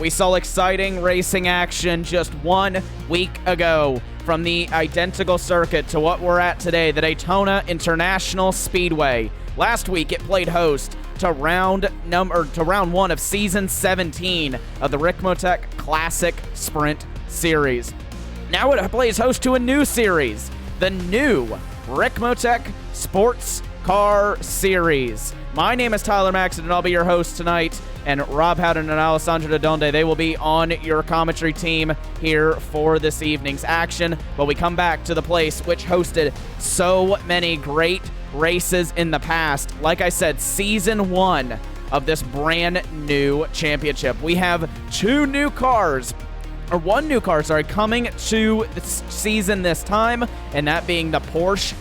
We saw exciting racing action just 1 week ago from the identical circuit to what we're at today, the Daytona International Speedway. Last week, it played host to round 1 of season 17 of the Ricmotech Classic Sprint Series. Now it plays host to a new series, the new Ricmotech SportsCar Series. My name is Tyler Maxon, and I'll be your host tonight. And Rob Howden and Alessandro Donde, they will be on your commentary team here for this evening's action. But we come back to the place which hosted so many great races in the past. Like I said, season 1 of this brand new championship. We have one new car, coming to the season this time, and that being the Porsche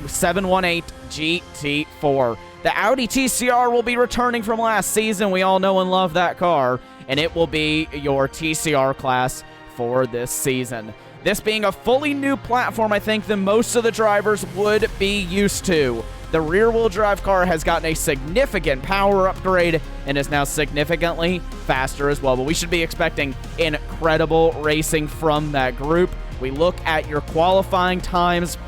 718 GT4. The Audi TCR will be returning from last season. We all know and love that car, and it will be your TCR class for this season. This being a fully new platform, I think, than most of the drivers would be used to. The rear-wheel drive car has gotten a significant power upgrade and is now significantly faster as well. But we should be expecting incredible racing from that group. We look at your qualifying times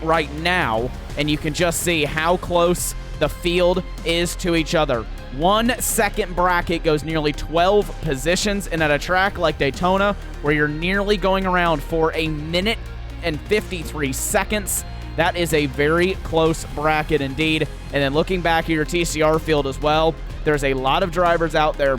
right now, and you can just see how close the field is to each other. 1 second bracket goes nearly 12 positions, and at a track like Daytona, where you're nearly going around for 1 minute and 53 seconds, that is a very close bracket indeed. And then looking back at your TCR field as well, there's a lot of drivers out there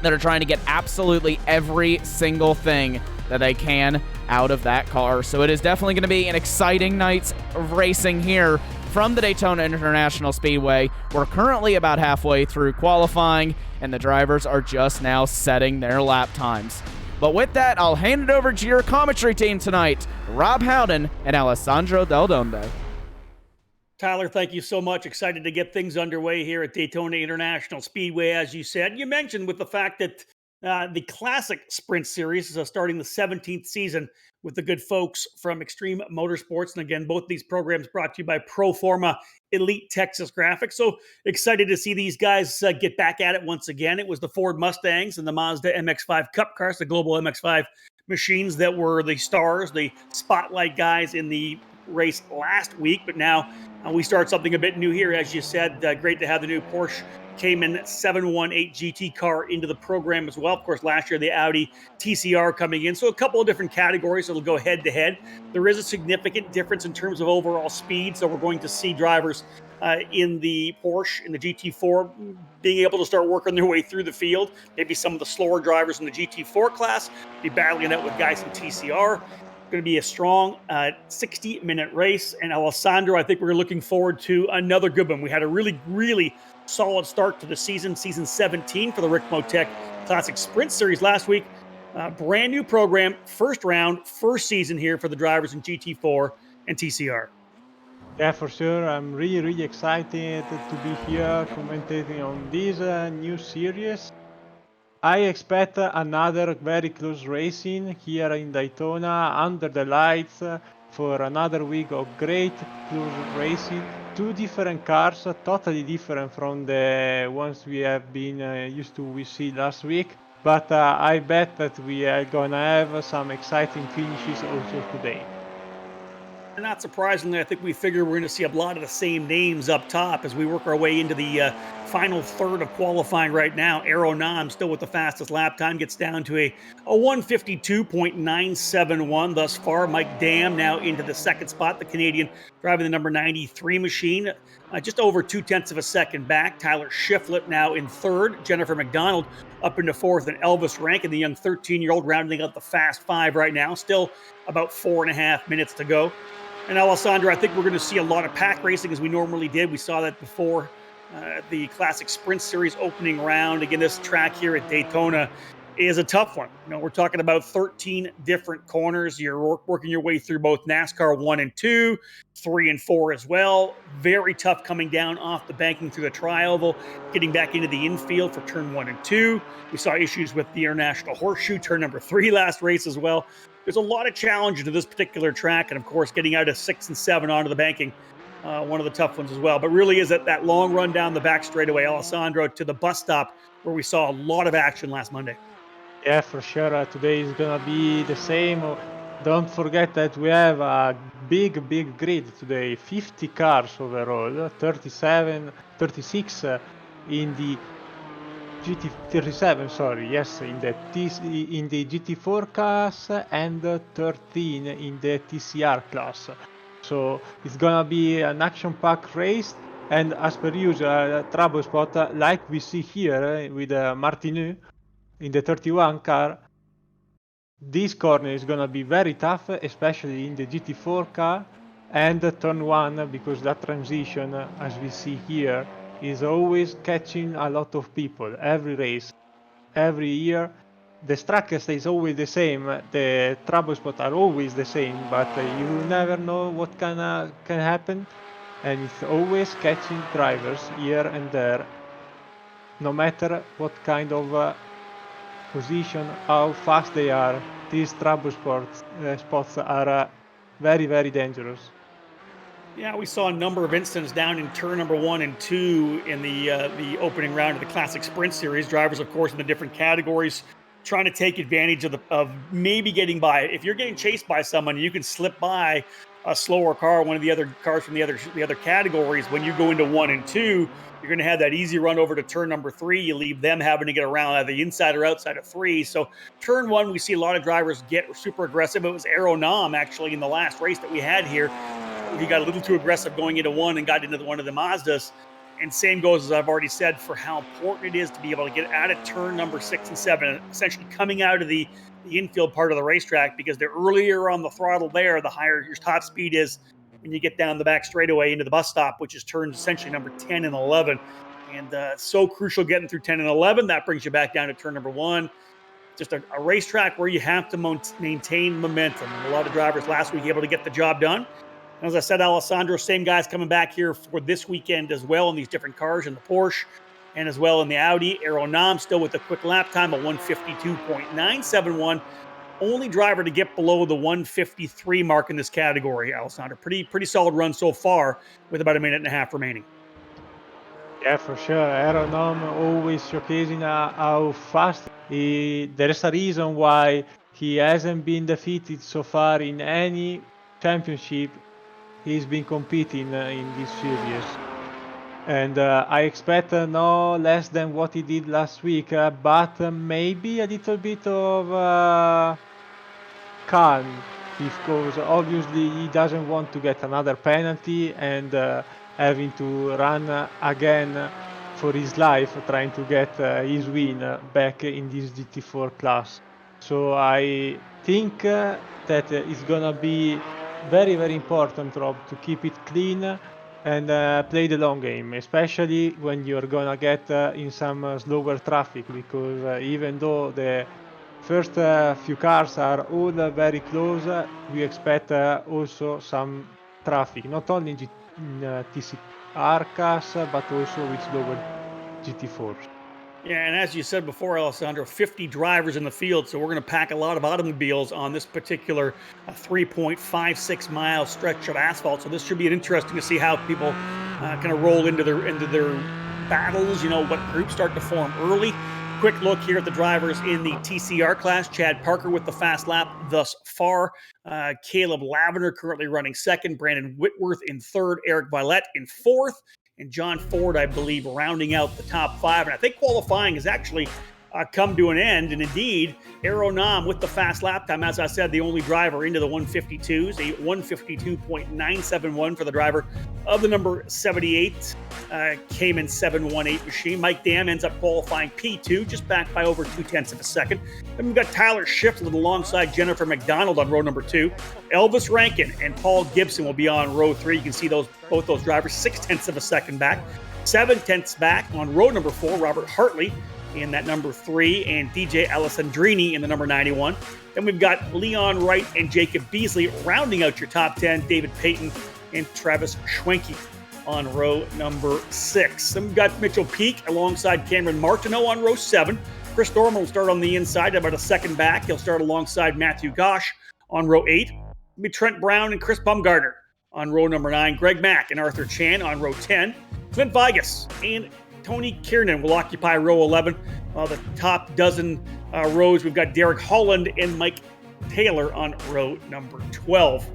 that are trying to get absolutely every single thing that they can out of that car. So it is definitely going to be an exciting night of racing here from the Daytona International Speedway. We're currently about halfway through qualifying, and the drivers are just now setting their lap times. But with that, I'll hand it over to your commentary team tonight, Rob Howden and Alessandro Del Donde. Tyler, thank you so much. Excited to get things underway here at Daytona International Speedway, as you said. You mentioned with the fact that the Classic Sprint Series is starting the 17th season with the good folks from Extreme Motorsports. And again, both these programs brought to you by Proforma Elite Texas Graphics. So excited to see these guys get back at it once again. It was the Ford Mustangs and the Mazda MX-5 Cup cars, the global MX-5 machines that were the stars, the spotlight guys in the race last week. But now we start something a bit new here. As you said, great to have the new Porsche Cayman 718 GT car into the program as well. Of course, last year, the Audi TCR coming in. So a couple of different categories. It'll go head to head. There is a significant difference in terms of overall speed. So we're going to see drivers in the Porsche, in the GT4, being able to start working their way through the field. Maybe some of the slower drivers in the GT4 class be battling it out with guys in TCR. Going to be a strong 60-minute race. And Alessandro, I think we're looking forward to another good one. We had a really solid start to the season 17 for the Ricmotech Classic Sprint Series last week. Brand new program, first round, first season here for the drivers in GT4 and TCR. Yeah, for sure. I'm really excited to be here commentating on this new series. I expect another very close racing here in Daytona under the lights for another week of great close racing. 2 different cars, totally different from the ones we have been used to we see last week. But I bet that we are gonna have some exciting finishes also today. And not surprisingly, I think we figure we're going to see a lot of the same names up top as we work our way into the final third of qualifying right now. Aero Nam still with the fastest lap time, gets down to a 152.971 thus far. Mike Dam now into the second spot, the Canadian driving the number 93 machine, just over 0.2 of a second back. Tyler Shiflett now in third. Jennifer McDonald up into fourth, and Elvis Rankin, the young 13-year-old, rounding out the fast 5 right now. Still about 4.5 minutes to go. And Alessandro, I think we're going to see a lot of pack racing as we normally did. We saw that before the Classic Sprint Series opening round. Again, this track here at Daytona is a tough one. You know, we're talking about 13 different corners. You're working your way through both NASCAR 1 and 2, 3 and 4 as well. Very tough coming down off the banking through the tri-oval, getting back into the infield for turn 1 and 2. We saw issues with the International Horseshoe, turn number 3 last race as well. There's a lot of challenges to this particular track, and of course, getting out of 6 and 7 onto the banking, one of the tough ones as well. But really is that long run down the back straightaway, Alessandro, to the bus stop where we saw a lot of action last Monday. Yeah, for sure. Today is gonna be the same. Don't forget that we have a big grid today. 50 cars overall, 37, 36 in the GT 37. Sorry, yes, in the GT4 class and 13 in the TCR class. So it's gonna be an action-packed race. And as per usual, trouble spot like we see here with Martinu in the 31 car. This corner is gonna be very tough, especially in the GT4 car and turn 1, because that transition, as we see here, is always catching a lot of people. Every race, every year, the track stays always the same, the trouble spots are always the same, but you never know what can happen, and it's always catching drivers here and there, no matter what kind of position, how fast they are. These trouble spots are very dangerous. Yeah, we saw a number of incidents down in turn number 1 and 2 in the opening round of the Classic Sprint Series. Drivers, of course, in the different categories, trying to take advantage of maybe getting by. If you're getting chased by someone, you can slip by a slower car, one of the other cars from the other categories. When you go into 1 and 2, you're going to have that easy run over to turn number 3. You leave them having to get around either the inside or outside of 3. So turn 1, we see a lot of drivers get super aggressive. It was Aero Nam actually in the last race that we had here. He got a little too aggressive going into 1 and got into one of the Mazdas. And same goes, as I've already said, for how important it is to be able to get out of turn number 6 and 7, essentially coming out of the infield part of the racetrack, because the earlier on the throttle there, the higher your top speed is when you get down the back straightaway into the bus stop, which is turns essentially number 10 and 11. And so crucial getting through 10 and 11. That brings you back down to turn number 1. Just a racetrack where you have to maintain momentum. And a lot of drivers last week able to get the job done. As I said, Alessandro, same guys coming back here for this weekend as well in these different cars, in the Porsche and as well in the Audi. Aero Nam still with a quick lap time of 152.971. Only driver to get below the 153 mark in this category, Alessandro. Pretty solid run so far with about a minute and a half remaining. Yeah, for sure. Aeronom always showcasing how fast there is a reason why he hasn't been defeated so far in any championship he's been competing in this series. And I expect no less than what he did last week, but maybe a little bit of calm, because obviously he doesn't want to get another penalty and having to run again for his life, trying to get his win back in this GT4 class. So I think that it's gonna be very important, Rob, to keep it clean and play the long game, especially when you're gonna get in some slower traffic, because even though the first few cars are all very close, we expect also some traffic, not only in TCR cars, but also with slower GT4s. Yeah, and as you said before, Alessandro, 50 drivers in the field, so we're going to pack a lot of automobiles on this particular 3.56 mile stretch of asphalt. So this should be interesting to see how people kind of roll into their battles. You know, what groups start to form early. Quick look here at the drivers in the TCR class. Chad Parker with the fast lap thus far. Caleb Lavender currently running second. Brandon Whitworth in third. Eric Violet in fourth. And John Ford, I believe, rounding out the top 5. And I think qualifying has actually come to an end. And indeed, Aero Nam with the fast lap time, as I said, the only driver into the 152s, a 152.971 for the driver of the number 78 Cayman 718 machine. Mike Dam ends up qualifying P2, just back by over 0.2 of a second. Then we've got Tyler Shiflett alongside Jennifer McDonald on row number 2. Elvis Rankin and Paul Gibson will be on row 3. You can see both those drivers 0.6 of a second back. 0.7 back on row number 4, Robert Hartley in that number 3, and DJ Alessandrini in the number 91. Then we've got Leon Wright and Jacob Beasley rounding out your top 10, David Payton and Travis Schwenke on row number 6. Then we've got Mitchell Peak alongside Cameron Martineau on row 7. Chris Norman will start on the inside, about a second back. He'll start alongside Matthew Gosh on row 8. It'll be Trent Brown and Chris Bumgarner on row number 9. Greg Mack and Arthur Chan on row 10. Clint Vigas and Tony Kiernan will occupy row 11. The top dozen rows, we've got Derek Holland and Mike Taylor on row number 12.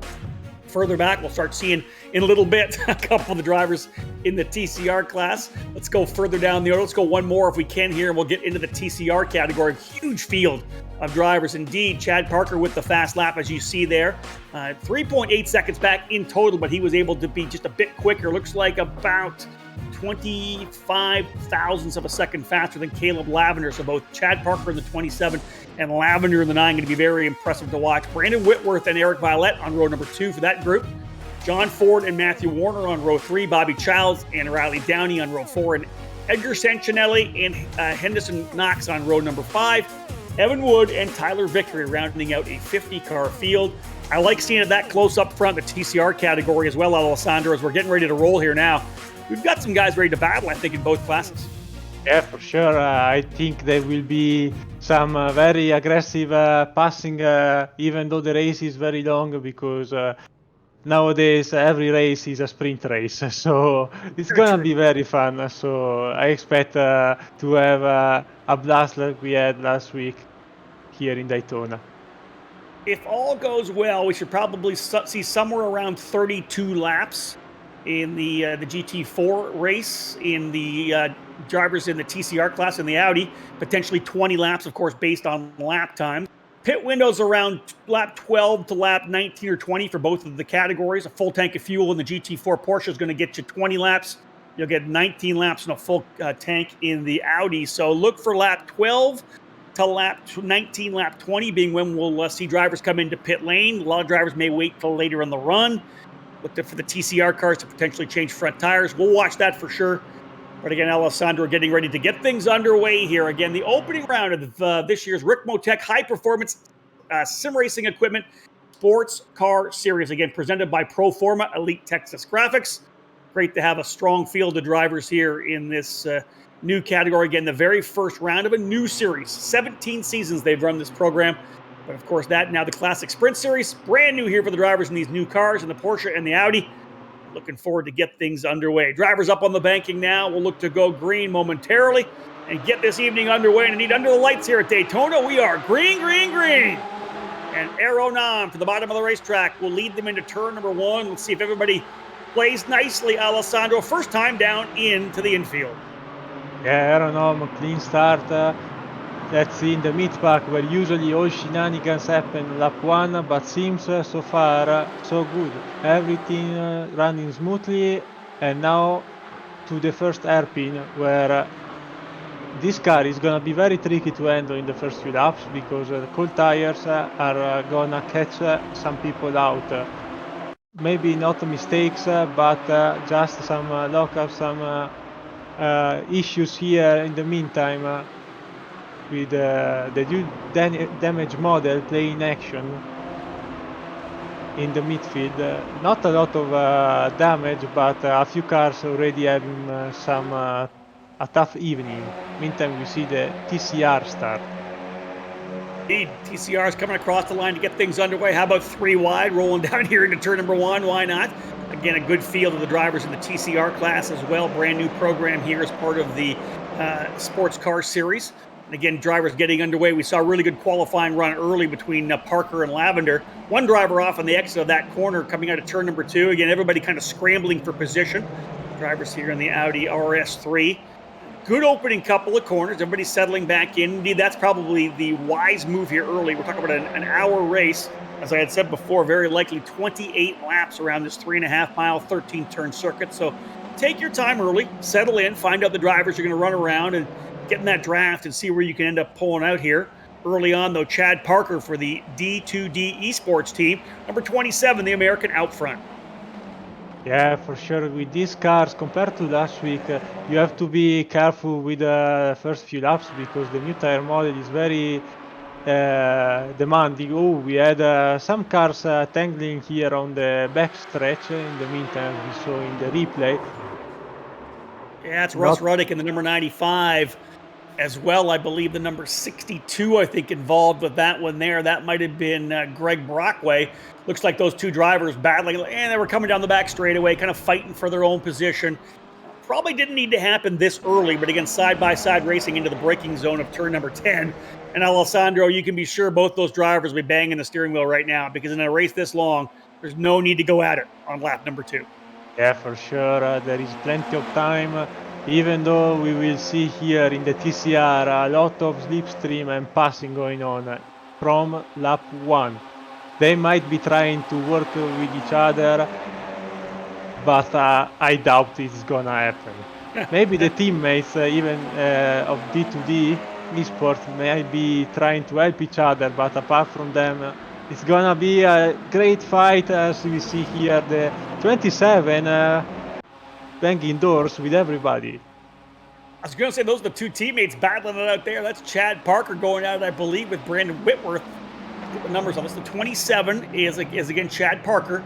Further back, we'll start seeing in a little bit a couple of the drivers in the TCR class. Let's go further down the order. Let's go one more if we can here, and we'll get into the TCR category. Huge field of drivers indeed. Chad Parker with the fast lap, as you see there. 3.8 seconds back in total, but he was able to be just a bit quicker. Looks like about 25 thousandths of a second faster than Caleb Lavender. So both Chad Parker in the 27 and Lavender in the 9 going to be very impressive to watch. Brandon Whitworth and Eric Violette on row number 2 for that group. John Ford and Matthew Warner on row 3. Bobby Childs and Riley Downey on row 4. And Edgar Sancinelli and Henderson Knox on row number 5. Evan Wood and Tyler Vickery rounding out a 50-car field. I like seeing it that close up front, the TCR category as well, Alessandro, as we're getting ready to roll here now. We've got some guys ready to battle, I think, in both classes. Yeah, for sure. I think there will be some very aggressive passing, even though the race is very long, because nowadays every race is a sprint race. So it's going to be very fun. So I expect to have a blast like we had last week here in Daytona. If all goes well, we should probably see somewhere around 32 laps in the GT4 race, in the drivers in the TCR class in the Audi, potentially 20 laps, of course, based on lap time. Pit windows around lap 12 to lap 19 or 20 for both of the categories. A full tank of fuel in the GT4 Porsche is going to get you 20 laps. You'll get 19 laps in a full tank in the Audi. So look for lap 12 to lap 19, lap 20 being when we'll see drivers come into pit lane. A lot of drivers may wait till later in the run. Look for the TCR cars to potentially change front tires. We'll watch that for sure. But again, Alessandro getting ready to get things underway here. Again, the opening round of this year's Ricmotech High Performance Sim Racing Equipment Sports Car Series. Again, presented by Proforma Elite Texas Graphics. Great to have a strong field of drivers here in this new category. Again, the very first round of a new series. 17 seasons they've run this program. But of course, that now the Classic Sprint Series, brand new here for the drivers in these new cars, in the Porsche and the Audi. Looking forward to get things underway. Drivers up on the banking now. We'll look to go green momentarily and get this evening underway. And indeed, under the lights here at Daytona, we are green, green, green. And Aero 9 to the bottom of the racetrack will lead them into turn number 1. Let's see if everybody plays nicely, Alessandro. First time down into the infield. Yeah, Aero 9, clean start. That's in the mid pack where usually all shenanigans happen lap 1, but seems so far so good. Everything running smoothly, and now to the first hairpin where this car is gonna be very tricky to handle in the first few laps because the cold tires are gonna catch some people out. Maybe not mistakes, but just some lockups, some issues here in the meantime. With the new damage model playing action in the midfield. Not a lot of damage, but a few cars already having a tough evening. Meantime, we see the TCR start. Indeed, TCR is coming across the line to get things underway. How about 3 wide, rolling down here into turn number 1? Why not? Again, a good field of the drivers in the TCR class as well. Brand new program here as part of the Sports Car Series. Again, drivers getting underway. We saw a really good qualifying run early between Parker and Lavender. One driver off on the exit of that corner coming out of turn number 2. Again, everybody kind of scrambling for position. Drivers here in the Audi RS3. Good opening couple of corners. Everybody settling back in. Indeed, that's probably the wise move here early. We're talking about an hour race. As I had said before, very likely 28 laps around this 3.5-mile, 13-turn circuit. So take your time early, settle in, find out the drivers you're going to run around, and get in that draft and see where you can end up pulling out here. Early on, though, Chad Parker for the D2D Esports team. Number 27, the American out front. Yeah, for sure. With these cars, compared to last week, you have to be careful with the first few laps because the new tire model is very demanding. Oh, we had some cars tangling here on the back stretch in the meantime, we saw in the replay. Yeah, it's Russ Ruddick in the number 95 as well. I believe the number 62, I think, involved with that one there. That might have been Greg Brockway. Looks like those two drivers battling, and they were coming down the back straightaway, kind of fighting for their own position. probably didn't need to happen this early, but again, side-by-side racing into the braking zone of turn number 10. And Alessandro, you can be sure both those drivers will be banging the steering wheel right now, because in a race this long, there's no need to go at it on lap number 2. Yeah, for sure. There is plenty of time, even though we will see here in the TCR a lot of slipstream and passing going on from lap 1. They might be trying to work with each other, but I doubt it's gonna happen. Maybe the teammates, even of D2D esports, might be trying to help each other, but apart from them, it's gonna be a great fight, as we see here, the 27 banging doors with everybody. I was going to say, those are the two teammates battling it out there. That's Chad Parker going out, I believe, with Brandon Whitworth. Put the numbers on this. The 27 is again Chad Parker.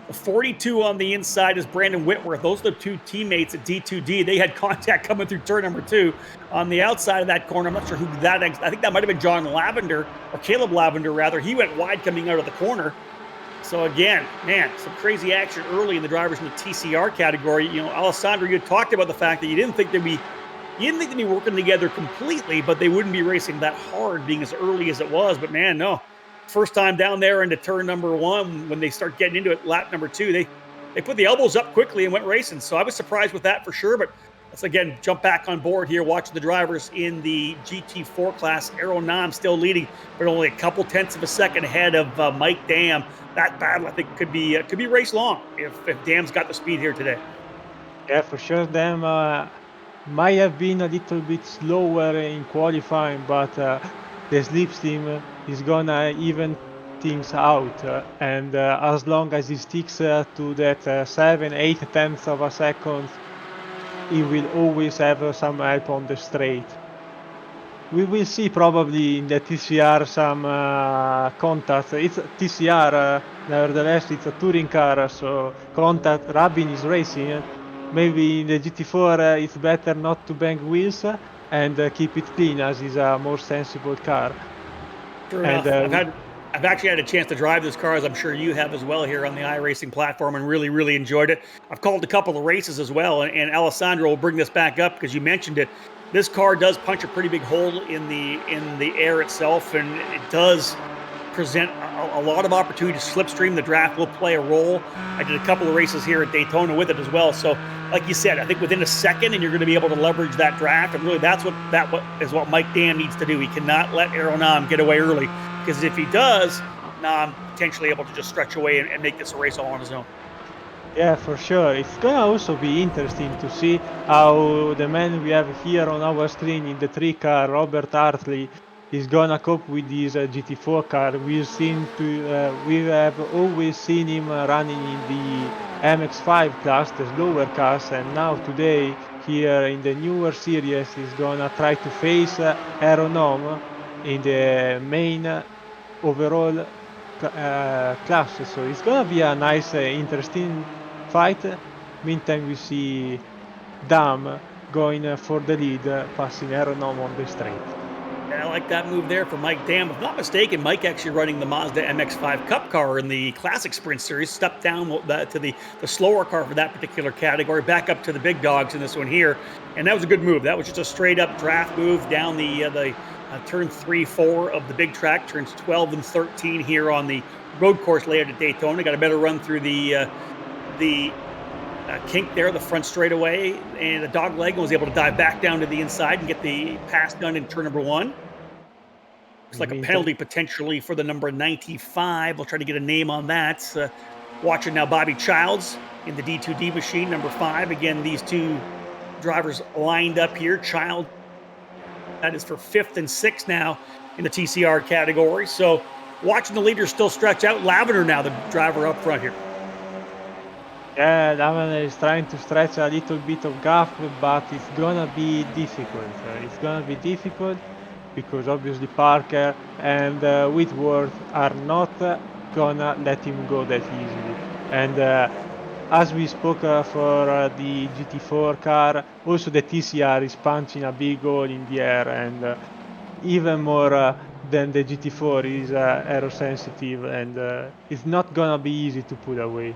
The 42 on the inside is Brandon Whitworth. Those are the two teammates at D2D. They had contact coming through turn number 2. On the outside of that corner, I'm not sure who that is. I think that might have been John Lavender, or Caleb Lavender, rather. He went wide coming out of the corner. So again, man, some crazy action early in the drivers in the TCR category. You know, Alessandro, you had talked about the fact that you didn't think they'd be working together completely, but they wouldn't be racing that hard being as early as it was. But man, no. First time down there into turn number 1, when they start getting into it, lap number 2, they put the elbows up quickly and went racing. So I was surprised with that for sure. But let's again jump back on board here, watching the drivers in the GT4 class. Aero Nam still leading, but only a couple tenths of a second ahead of Mike Dam. That battle, I think, could be race long if Dam's got the speed here today. Yeah, for sure. Dam might have been a little bit slower in qualifying, but the slipstream is gonna even things out, and as long as he sticks to that 7-8 tenths of a second, he will always have some help on the straight. We will see probably in the TCR some contact. It's TCR, nevertheless it's a touring car, so contact. Rabin is racing. Maybe in the GT4 it's better not to bang wheels and keep it clean, as is a more sensible car. True enough. I've actually had a chance to drive this car, as I'm sure you have as well, here on the iRacing platform, and really, really enjoyed it. I've called a couple of races as well, and Alessandro will bring this back up because you mentioned it. This car does punch a pretty big hole in the air itself, and it does present a lot of opportunity to slipstream. The draft will play a role. I did a couple of races here at Daytona with it as well. So, like you said, I think within a second, and you're going to be able to leverage that draft. And really, that's what Mike Dam needs to do. He cannot let Aero Nam get away early, because if he does, Nam potentially able to just stretch away and make this a race all on his own. Yeah, for sure. It's gonna also be interesting to see how the man we have here on our screen in the 3 car, Robert Hartley, is gonna cope with this GT4 car. We have always seen him running in the MX5 class, the slower class, and now today here in the newer series he's gonna try to face Aero Nam in the main overall class. So it's gonna be a nice, interesting fight. Meantime, we see Dam going for the lead, passing Aero Nam on the straight. Yeah, I like that move there for Mike Dam. If not mistaken, Mike actually running the Mazda MX-5 Cup car in the Classic Sprint Series, stepped down to the slower car for that particular category, back up to the big dogs in this one here. And that was a good move. That was just a straight-up draft move down the turn 3-4 of the big track, turns 12 and 13 here on the road course layout at Daytona. Got a better run through the kink there, the front straightaway, and the dog leg, and was able to dive back down to the inside and get the pass done in turn number 1. Looks like a penalty potentially for the number 95. We'll try to get a name on that. Watching now Bobby Childs in the D2D machine, number 5. Again, these two drivers lined up here. Child, that is for 5th and 6th now in the TCR category. So watching the leaders still stretch out. Lavender now, the driver up front here. Yeah, Lavender is trying to stretch a little bit of gap, but it's gonna be difficult. It's gonna be difficult because obviously Parker and Whitworth are not gonna let him go that easily. And as we spoke for the GT4 car, also the TCR is punching a big hole in the air, and even more than the GT4 is aerosensitive, and it's not gonna be easy to pull away.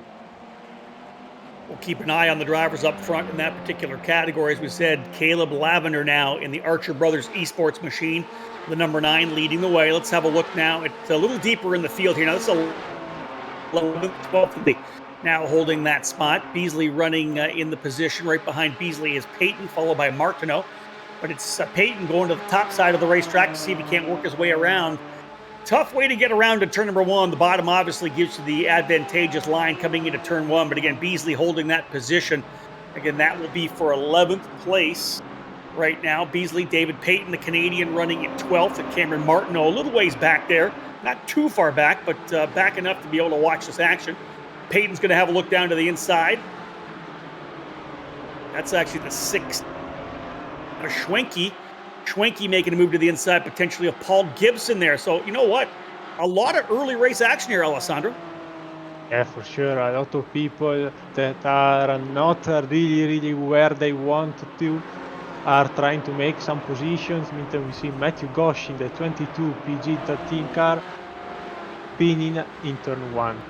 We'll keep an eye on the drivers up front in that particular category. As we said, Caleb Lavender now in the Archer Brothers Esports machine, the number 9 leading the way. Let's have a look now. It's a little deeper in the field here. Now, this is 11th, 12th. Now holding that spot. Beasley running in the position. Right behind Beasley is Peyton, followed by Martineau. But it's Peyton going to the top side of the racetrack to see if he can't work his way around. Tough way to get around to turn number 1. The bottom obviously gives you the advantageous line coming into turn 1. But again, Beasley holding that position. Again, that will be for 11th place right now. Beasley, David Peyton, the Canadian, running in 12th. And Cameron Martineau a little ways back there. Not too far back, but back enough to be able to watch this action. Peyton's going to have a look down to the inside. That's actually the 6th. Schwenke making a move to the inside, potentially of Paul Gibson there. So, you know what? A lot of early race action here, Alessandro. Yeah, for sure. A lot of people that are not really where they want to are trying to make some positions. Meantime, we see Matthew Gosh in the 22 PG13 car pinning in turn 1.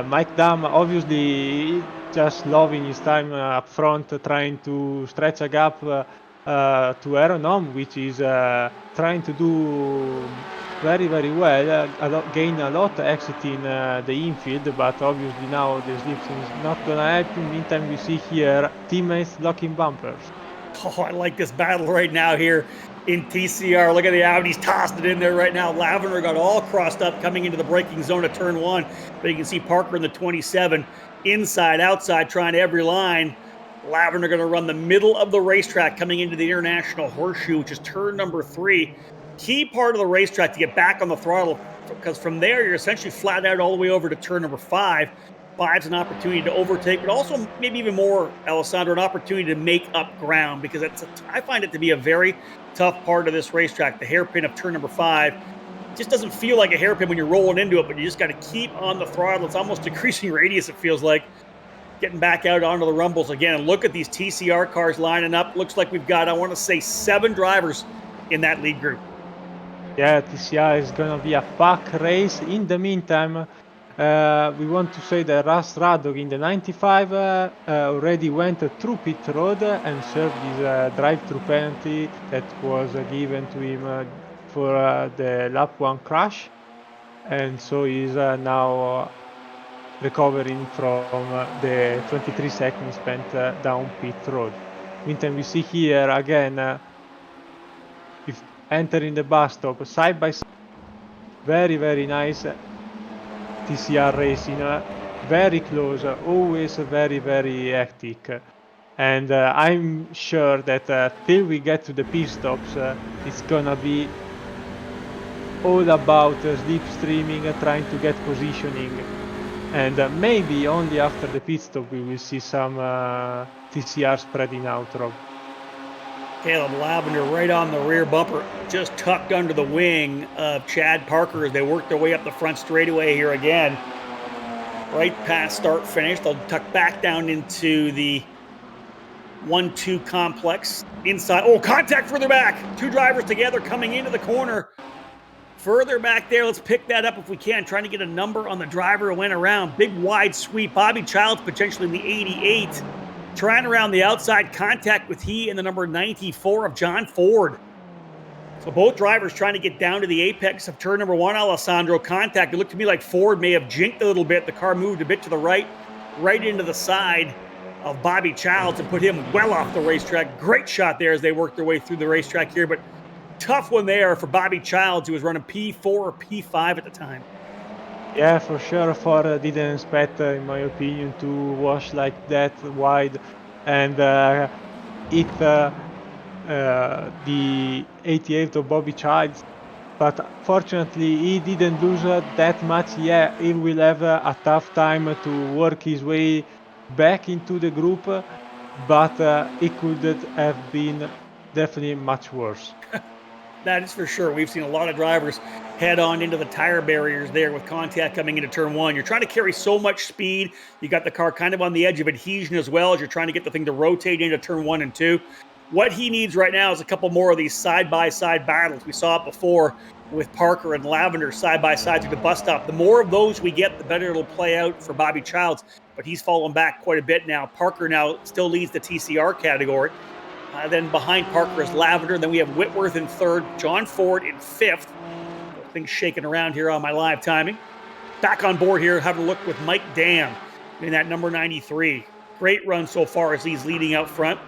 Mike Damm obviously just loving his time up front, trying to stretch a gap to Aeronom, which is trying to do very well, gain a lot exiting the infield, but obviously now the slipstream is not gonna help him. Meantime, we see here teammates locking bumpers. Oh, I like this battle right now here in TCR. Look at the Audis tossed it in there right now. Lavender got all crossed up coming into the braking zone of turn 1. But you can see Parker in the 27, inside, outside, trying every line. Lavender going to run the middle of the racetrack coming into the International Horseshoe, which is turn number 3. Key part of the racetrack to get back on the throttle, because from there you're essentially flat out all the way over to turn number 5. 5's an opportunity to overtake, but also maybe even more, Alessandro, an opportunity to make up ground, because I find it to be a very tough part of this racetrack. The hairpin of turn number 5 just doesn't feel like a hairpin when you're rolling into it, but you just got to keep on the throttle. It's almost decreasing radius, it feels like. Getting back out onto the rumbles again. And look at these TCR cars lining up. Looks like we've got, I want to say, 7 drivers in that lead group. Yeah, TCR is going to be a pack race. In the meantime, we want to say that Russ Radog in the 95 already went through pit road and served his drive-through penalty that was given to him for the lap 1 crash. And so he's now recovering from the 23 seconds spent down pit road. Meantime, we see here again, if entering the bus stop side by side, very nice TCR racing, very close, always very hectic. And I'm sure that till we get to the pit stops, it's gonna be all about slipstreaming, trying to get positioning. And maybe only after the pit stop we will see some TCR spreading out, Rob. Caleb Lavender right on the rear bumper, just tucked under the wing of Chad Parker as they work their way up the front straightaway here again. Right past start finish. They'll tuck back down into the 1-2 complex. Inside. Oh, contact further back. 2 drivers together coming into the corner. Further back there, let's pick that up if we can. Trying to get a number on the driver who went around. Big wide sweep. Bobby Childs potentially in the 88. Trying around the outside, contact with he and the number 94 of John Ford. So both drivers trying to get down to the apex of turn number 1, Alessandro. Contact. It looked to me like Ford may have jinked a little bit. The car moved a bit to the right into the side of Bobby Childs and put him well off the racetrack. Great shot there as they worked their way through the racetrack here, but tough one there for Bobby Childs, who was running P4 or P5 at the time. Yeah, for sure. Ford didn't expect, in my opinion, to wash like that wide and hit the 88 of Bobby Childs. But fortunately, he didn't lose that much. Yeah, he will have a tough time to work his way back into the group, but it could have been definitely much worse. That is for sure. We've seen a lot of drivers head on into the tire barriers there with contact coming into turn 1. You're trying to carry so much speed. You got the car kind of on the edge of adhesion as well as you're trying to get the thing to rotate into turn 1 and 2. What he needs right now is a couple more of these side-by-side battles. We saw it before with Parker and Lavender side by side through the bus stop. The more of those we get, the better it'll play out for Bobby Childs, but he's fallen back quite a bit now. Parker now still leads the TCR category. Then behind Parker is Lavender. Then we have Whitworth in third, John Ford in fifth. Things shaking around here on my live timing. Back on board here, having a look with Mike Dam in that number 93. Great run so far as he's leading out front.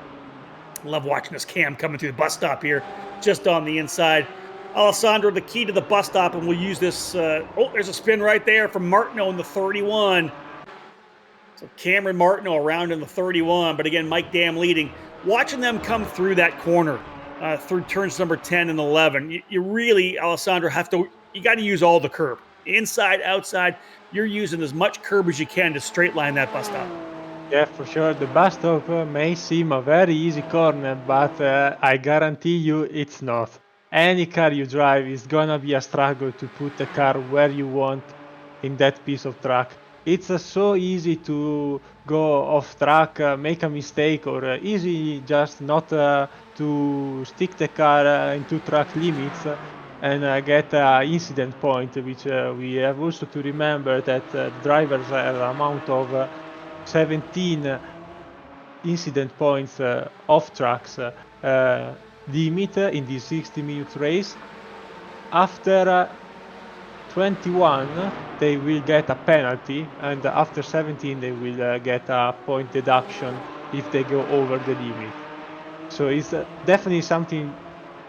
Love watching this Cam coming through the bus stop here, just on the inside. Alessandro, the key to the bus stop, and we'll use this. There's a spin right there from Martineau in the 31. So Cameron Martineau around in the 31, but again, Mike Dam leading. Watching them come through that corner, through turns number 10 and 11, you really, Alessandro, you got to use all the curb. Inside, outside, you're using as much curb as you can to straight line that bus stop. Yeah, for sure. The bus stop may seem a very easy corner, but I guarantee you it's not. Any car you drive is gonna be a struggle to put the car where you want in that piece of track. It's so easy to go off track, make a mistake, or easy just not to stick the car into track limits and get an incident point, which we have also to remember that drivers have an amount of 17 incident points off tracks limit in this 60-minute race. After 21 they will get a penalty, and after 17 they will get a point deduction if they go over the limit. So it's definitely something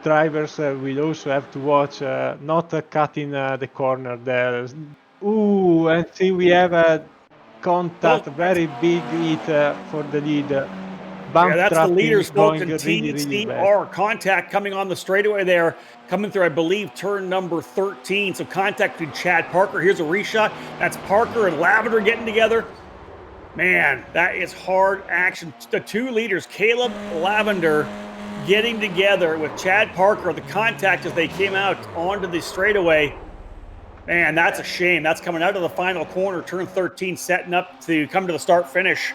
drivers will also have to watch, not cutting the corner there. Ooh, and see, we have a contact, very big hit for the lead. Bump That's the trapping leaders, folks, going and really bad. TCR. Contact coming on the straightaway there, coming through, I believe, turn number 13. So contact to Chad Parker. Here's a reshot. That's Parker and Lavender getting together. Man, that is hard action. The two leaders, Caleb Lavender, getting together with Chad Parker. The contact as they came out onto the straightaway. Man, that's a shame. That's coming out of the final corner, turn 13, setting up to come to the start finish.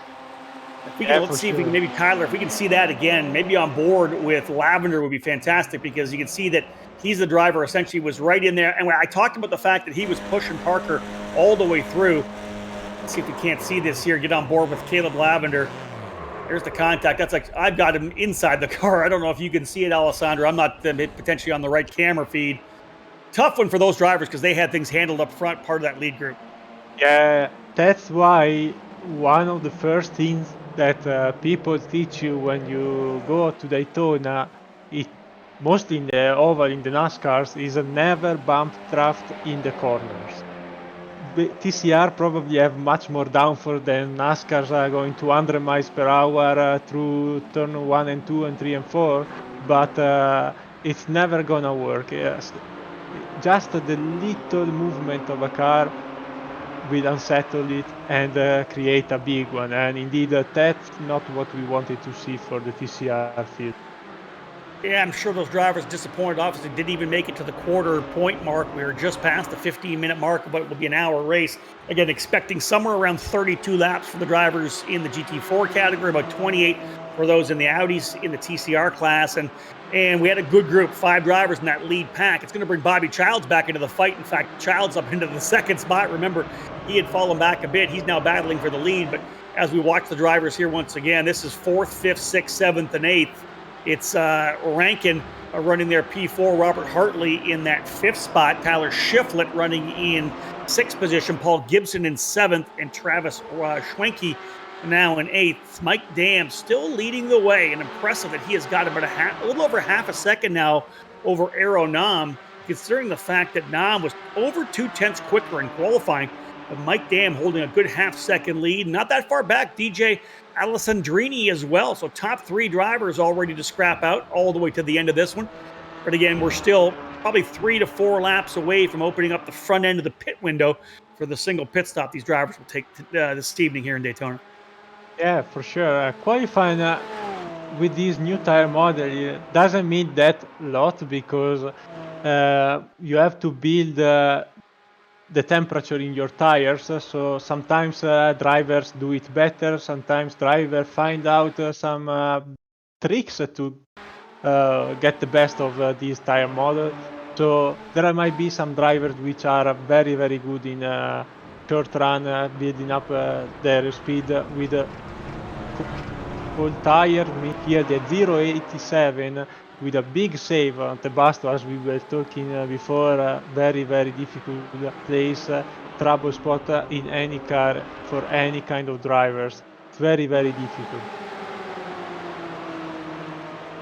If we can, let's see if we can, maybe Tyler, if we can see that again, maybe on board with Lavender would be fantastic, because you can see that he's the driver, essentially was right in there. And I talked about the fact that he was pushing Parker all the way through. Let's see if we can't see this here. Get on board with Caleb Lavender. There's the contact. That's like, I've got him inside the car. I don't know if you can see it, Alessandro. I'm not potentially on the right camera feed. Tough one for those drivers because they had things handled up front, part of that lead group. Yeah, that's why one of the first things that people teach you when you go to Daytona, mostly in the oval, in the NASCARs, is never bump draft in the corners. The TCR probably have much more downforce than NASCARs are going 200 miles per hour through turn 1 and 2 and 3 and 4, but it's never gonna work. Yes. Just the little movement of a car will unsettle it and create a big one, and indeed that's not what we wanted to see for the TCR field. Yeah, I'm sure those drivers disappointed. Obviously, didn't even make it to the quarter point mark. We were just past the 15-minute mark of what will be an hour race. Again, expecting somewhere around 32 laps for the drivers in the GT4 category, about 28 for those in the Audis in the TCR class. And we had a good group, 5 drivers in that lead pack. It's going to bring Bobby Childs back into the fight. In fact, Childs up into the second spot. Remember, he had fallen back a bit. He's now battling for the lead. But as we watch the drivers here once again, this is 4th, 5th, 6th, 7th, and 8th. It's Rankin running their P4, Robert Hartley in that 5th spot, Tyler Shiflett running in 6th position, Paul Gibson in 7th, and Travis Schwenke now in 8th. Mike Dam still leading the way, and impressive that he has got about a little over half a second now over Aero Nam, considering the fact that Nam was over 2/10 quicker in qualifying. But Mike Dam holding a good half-second lead. Not that far back, DJ Alessandrini as well. So top 3 drivers all ready to scrap out all the way to the end of this one. But again, we're still probably 3 to 4 laps away from opening up the front end of the pit window for the single pit stop these drivers will take this evening here in Daytona. Yeah, for sure. Qualifying with this new tire model doesn't mean that lot, because you have to build the temperature in your tires. So sometimes drivers do it better. Sometimes drivers find out some tricks to get the best of this tire model. So there might be some drivers which are very, very good in short run, building up their speed with full tire. Here the 087 with a big save on the Basto, as we were talking before. Very, very difficult place, trouble spot in any car for any kind of drivers. It's very, very difficult.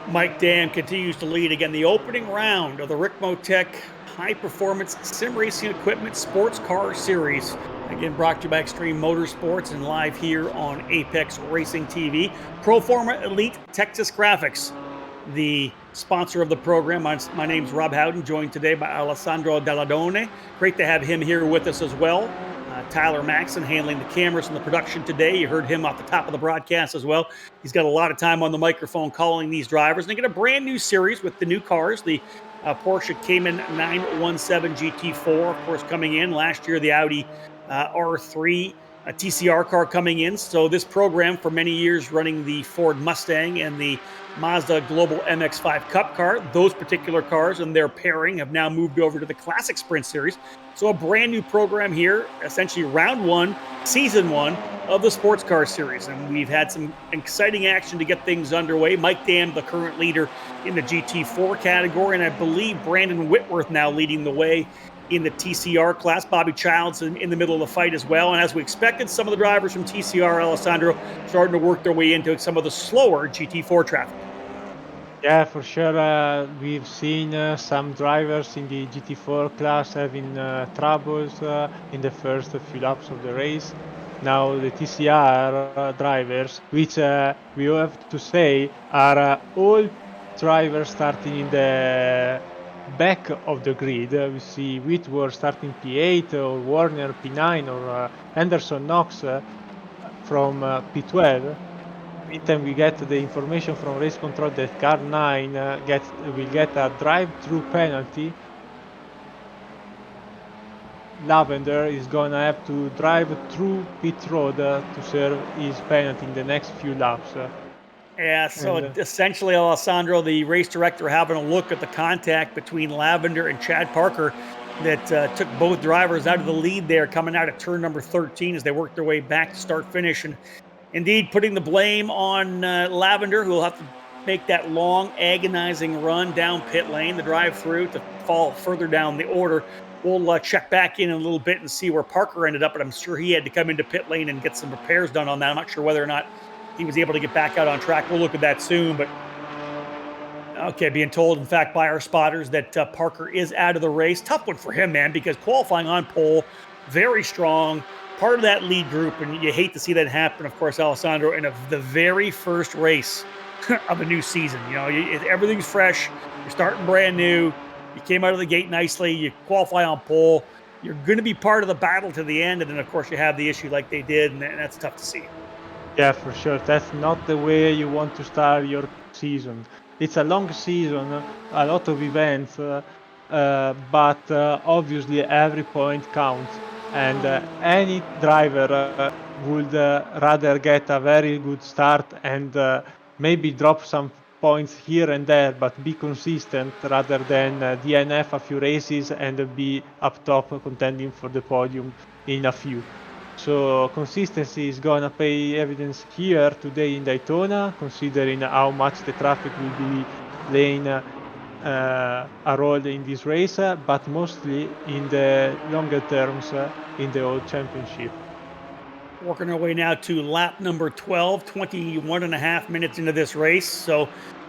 Mike Dam continues to lead again the opening round of the Ricmotech High Performance Sim Racing Equipment Sports Car Series. Again, brought to you by Extreme Motorsports and live here on Apex Racing TV. Proforma Elite Texas Graphics, the sponsor of the program. My name's Rob Howden, joined today by Alessandro Dalladone. Great to have him here with us as well. Tyler Maxson handling the cameras and the production today. You heard him off the top of the broadcast as well. He's got a lot of time on the microphone calling these drivers. And they get a brand new series with the new cars. The Porsche Cayman 917 GT4, of course, coming in. Last year, the Audi R3 TCR car coming in. So this program for many years running the Ford Mustang and the Mazda Global MX-5 Cup car. Those particular cars and their pairing have now moved over to the Classic Sprint Series. So a brand new program here, essentially round one, season one of the Sports Car Series. And we've had some exciting action to get things underway. Mike Dam, the current leader in the GT4 category, and I believe Brandon Whitworth now leading the way in the TCR class. Bobby Childs in the middle of the fight as well. And as we expected, some of the drivers from TCR, Alessandro, starting to work their way into some of the slower GT4 traffic. Yeah, for sure. We've seen some drivers in the GT4 class having troubles in the first few laps of the race. Now the TCR drivers, which we have to say are all drivers starting in the back of the grid. We see Whitworth starting P8, or Warner P9, or Anderson Knox from P12. Meantime, we get the information from race control that car 9 will get a drive-through penalty. Lavender is gonna have to drive through pit road to serve his penalty in the next few laps. Yeah, so essentially, Alessandro, the race director, having a look at the contact between Lavender and Chad Parker that took both drivers out of the lead there coming out of turn number 13 as they worked their way back to start finish. And indeed, putting the blame on Lavender, who will have to make that long, agonizing run down pit lane, the drive-through to fall further down the order. We'll check back in a little bit and see where Parker ended up, but I'm sure he had to come into pit lane and get some repairs done on that. I'm not sure whether or not he was able to get back out on track. We'll look at that soon, but okay, being told, in fact, by our spotters that Parker is out of the race. Tough one for him, man, because qualifying on pole, very strong, part of that lead group, and you hate to see that happen, of course, Alessandro, in the very first race of a new season. You know, everything's fresh. You're starting brand new. You came out of the gate nicely. You qualify on pole. You're going to be part of the battle to the end, and then, of course, you have the issue like they did, and that's tough to see. Yeah, for sure. That's not the way you want to start your season. It's a long season, a lot of events, but obviously every point counts. And any driver would rather get a very good start and maybe drop some points here and there, but be consistent rather than DNF a few races and be up top contending for the podium in a few. So consistency is gonna pay evidence here today in Daytona, considering how much the traffic will be playing a role in this race, but mostly in the longer terms in the World Championship. Working our way now to lap number 12, 21 and a half minutes into this race. So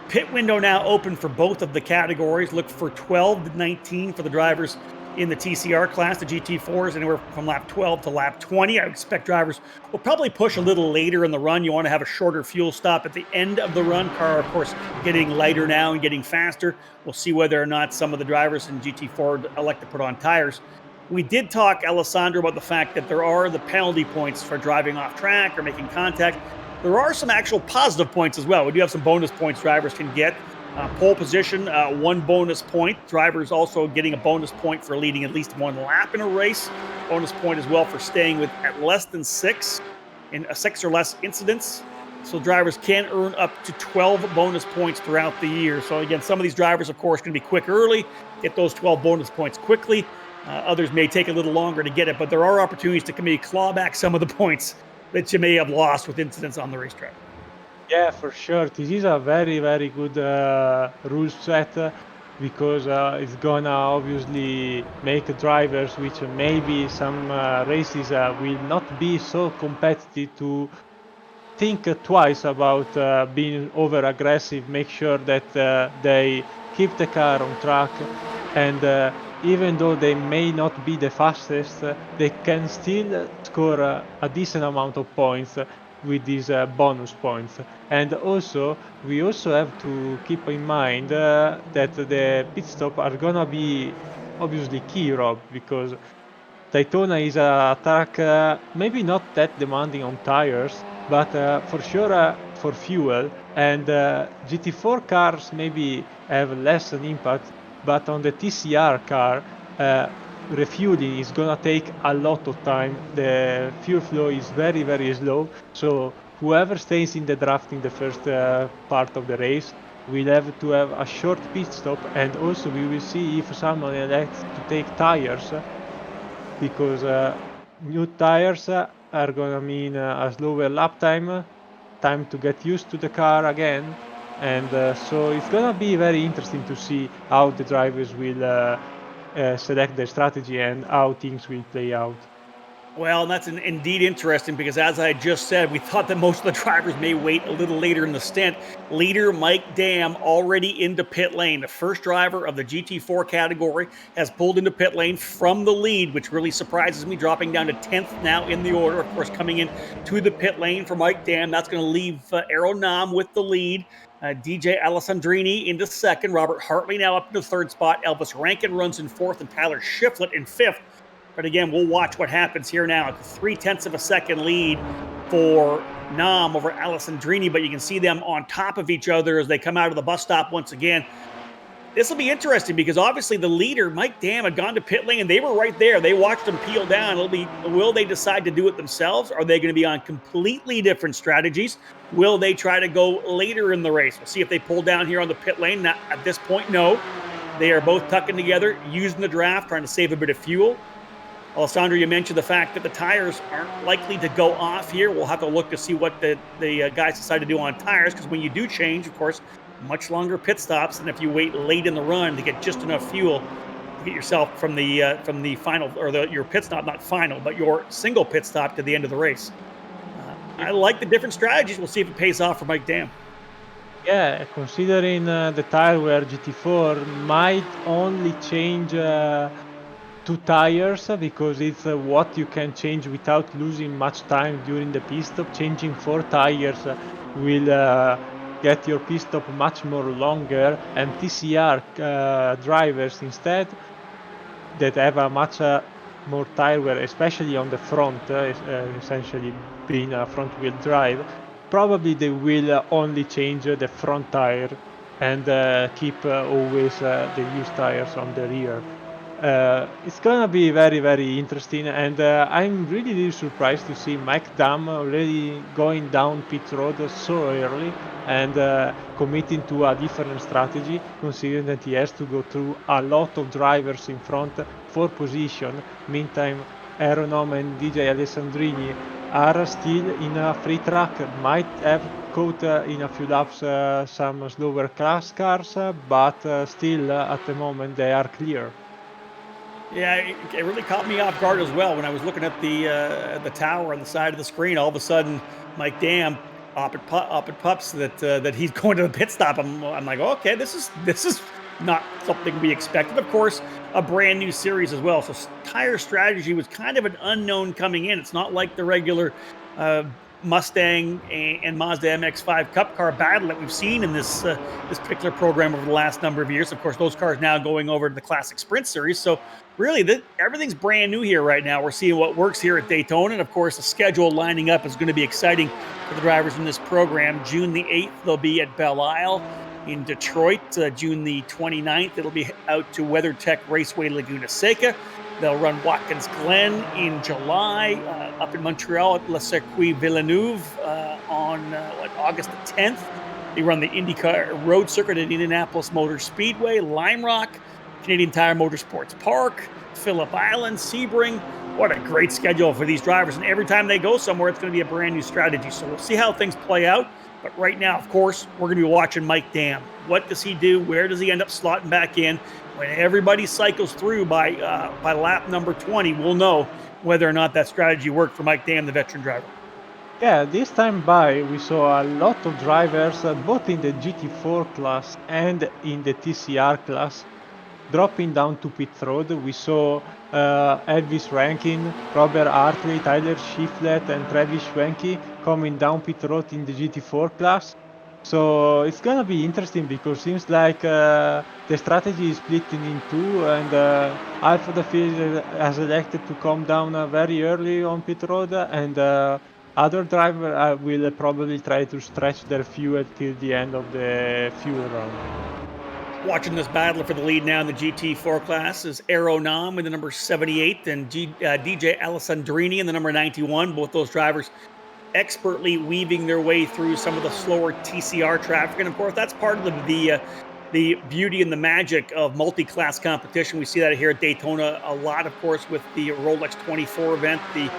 pit window now open for both of the categories. Look for 12 to 19 for the drivers in the TCR class. The GT4s anywhere from lap 12 to lap 20. I expect drivers will probably push a little later in the run. You want to have a shorter fuel stop at the end of the run. Car, of course, getting lighter now and getting faster. We'll see whether or not some of the drivers in GT4 elect to put on tires. We did talk, Alessandro, about the fact that there are the penalty points for driving off track or making contact. There are some actual positive points as well. We do have some bonus points drivers can get. Pole position, 1 bonus point. Drivers also getting a bonus point for leading at least 1 lap in a race. Bonus point as well for staying with at less than 6 in 6 or less incidents. So drivers can earn up to 12 bonus points throughout the year. So again, some of these drivers, of course, can be quick early, get those 12 bonus points quickly. Others may take a little longer to get it, but there are opportunities to maybe claw back some of the points that you may have lost with incidents on the racetrack. Yeah, for sure. This is a very, very good rule set because it's gonna obviously make drivers, which maybe some races will not be so competitive, to think twice about being over aggressive, make sure that they keep the car on track, and even though they may not be the fastest, they can still score a decent amount of points with these bonus points. And also, we also have to keep in mind that the pit stop are gonna be obviously key, Rob, because Daytona is a track maybe not that demanding on tires, but for sure for fuel. And GT4 cars maybe have less an impact, but on the TCR car, refueling is gonna take a lot of time. The fuel flow is very, very slow. So whoever stays in the draft in the first part of the race will have to have a short pit stop, and also we will see if someone elects to take tires, because new tires are gonna mean a slower lap time to get used to the car again, and so it's gonna be very interesting to see how the drivers will select their strategy and how things will play out. Well, and that's indeed interesting because, as I just said, we thought that most of the drivers may wait a little later in the stint. Leader Mike Dam already into pit lane. The first driver of the GT4 category has pulled into pit lane from the lead, which really surprises me, dropping down to 10th now in the order. Of course, coming in to the pit lane for Mike Dam, that's going to leave Aero Nam with the lead. DJ Alessandrini into second. Robert Hartley now up in the third spot. Elvis Rankin runs in fourth, and Tyler Shiflett in fifth. But again, we'll watch what happens here now. It's a 0.3 of a second lead for Nam over Alessandrini, but you can see them on top of each other as they come out of the bus stop once again. This will be interesting because obviously the leader, Mike Dam, had gone to pit lane and they were right there. They watched them peel down. Will they decide to do it themselves? Are they going to be on completely different strategies? Will they try to go later in the race? We'll see if they pull down here on the pit lane. Now, at this point, no. They are both tucking together, using the draft, trying to save a bit of fuel. Alessandro, you mentioned the fact that the tires aren't likely to go off here. We'll have to look to see what the guys decide to do on tires, because when you do change, of course, much longer pit stops than if you wait late in the run to get just enough fuel to get yourself from the final, or your pit stop, not final, but your single pit stop to the end of the race. I like the different strategies. We'll see if it pays off for Mike Dam. Yeah, considering the tire wear GT4 might only change 2 tires, because it's what you can change without losing much time during the pit stop. Changing 4 tires will get your pit stop much more longer, and TCR drivers instead, that have a much more tire wear, especially on the front, essentially being a front wheel drive, probably they will only change the front tire and keep always the used tires on the rear. It's gonna be very, very interesting, and I'm really, really surprised to see Mike Dam already going down pit road so early and committing to a different strategy, considering that he has to go through a lot of drivers in front for position. Meantime, Aeronom and DJ Alessandrini are still in a free track, might have caught in a few laps some slower class cars, but still at the moment they are clear. Yeah, it really caught me off guard as well when I was looking at the tower on the side of the screen. All of a sudden, Mike Dam up at pups that he's going to the pit stop. I'm like, okay, this is not something we expected. Of course, a brand new series as well, so tire strategy was kind of an unknown coming in. It's not like the regular Mustang and Mazda MX-5 Cup car battle that we've seen in this particular program over the last number of years. Of course, those cars now going over to the Classic Sprint Series. So really, everything's brand new here right now. We're seeing what works here at Daytona, and of course, the schedule lining up is going to be exciting for the drivers in this program. June the 8th, they'll be at Belle Isle. In Detroit, June the 29th, it'll be out to WeatherTech Raceway Laguna Seca. They'll run Watkins Glen in July, up in Montreal at Le Circuit Villeneuve on August the 10th. They run the IndyCar Road Circuit at Indianapolis Motor Speedway, Lime Rock, Canadian Tire Motorsports Park, Phillip Island, Sebring. What a great schedule for these drivers. And every time they go somewhere, it's going to be a brand new strategy. So we'll see how things play out. But right now, of course, we're going to be watching Mike Dam. What does he do? Where does he end up slotting back in? When everybody cycles through by lap number 20, we'll know whether or not that strategy worked for Mike Dam, the veteran driver. Yeah, this time by we saw a lot of drivers, both in the GT4 class and in the TCR class, dropping down to pit road. We saw Elvis Rankin, Robert Hartley, Tyler Shiflett, and Travis Schwenke coming down pit road in the GT4 class. So it's gonna be interesting because seems like the strategy is splitting in two, and half of the field has elected to come down very early on pit road, and other driver will probably try to stretch their fuel till the end of the fuel round. Watching this battle for the lead now in the GT4 class is Aero Nam in the number 78 and DJ Alessandrini in the number 91. Both those drivers expertly weaving their way through some of the slower TCR traffic. And of course, that's part of the beauty and the magic of multi-class competition. We see that here at Daytona a lot, of course, with the Rolex 24 event, the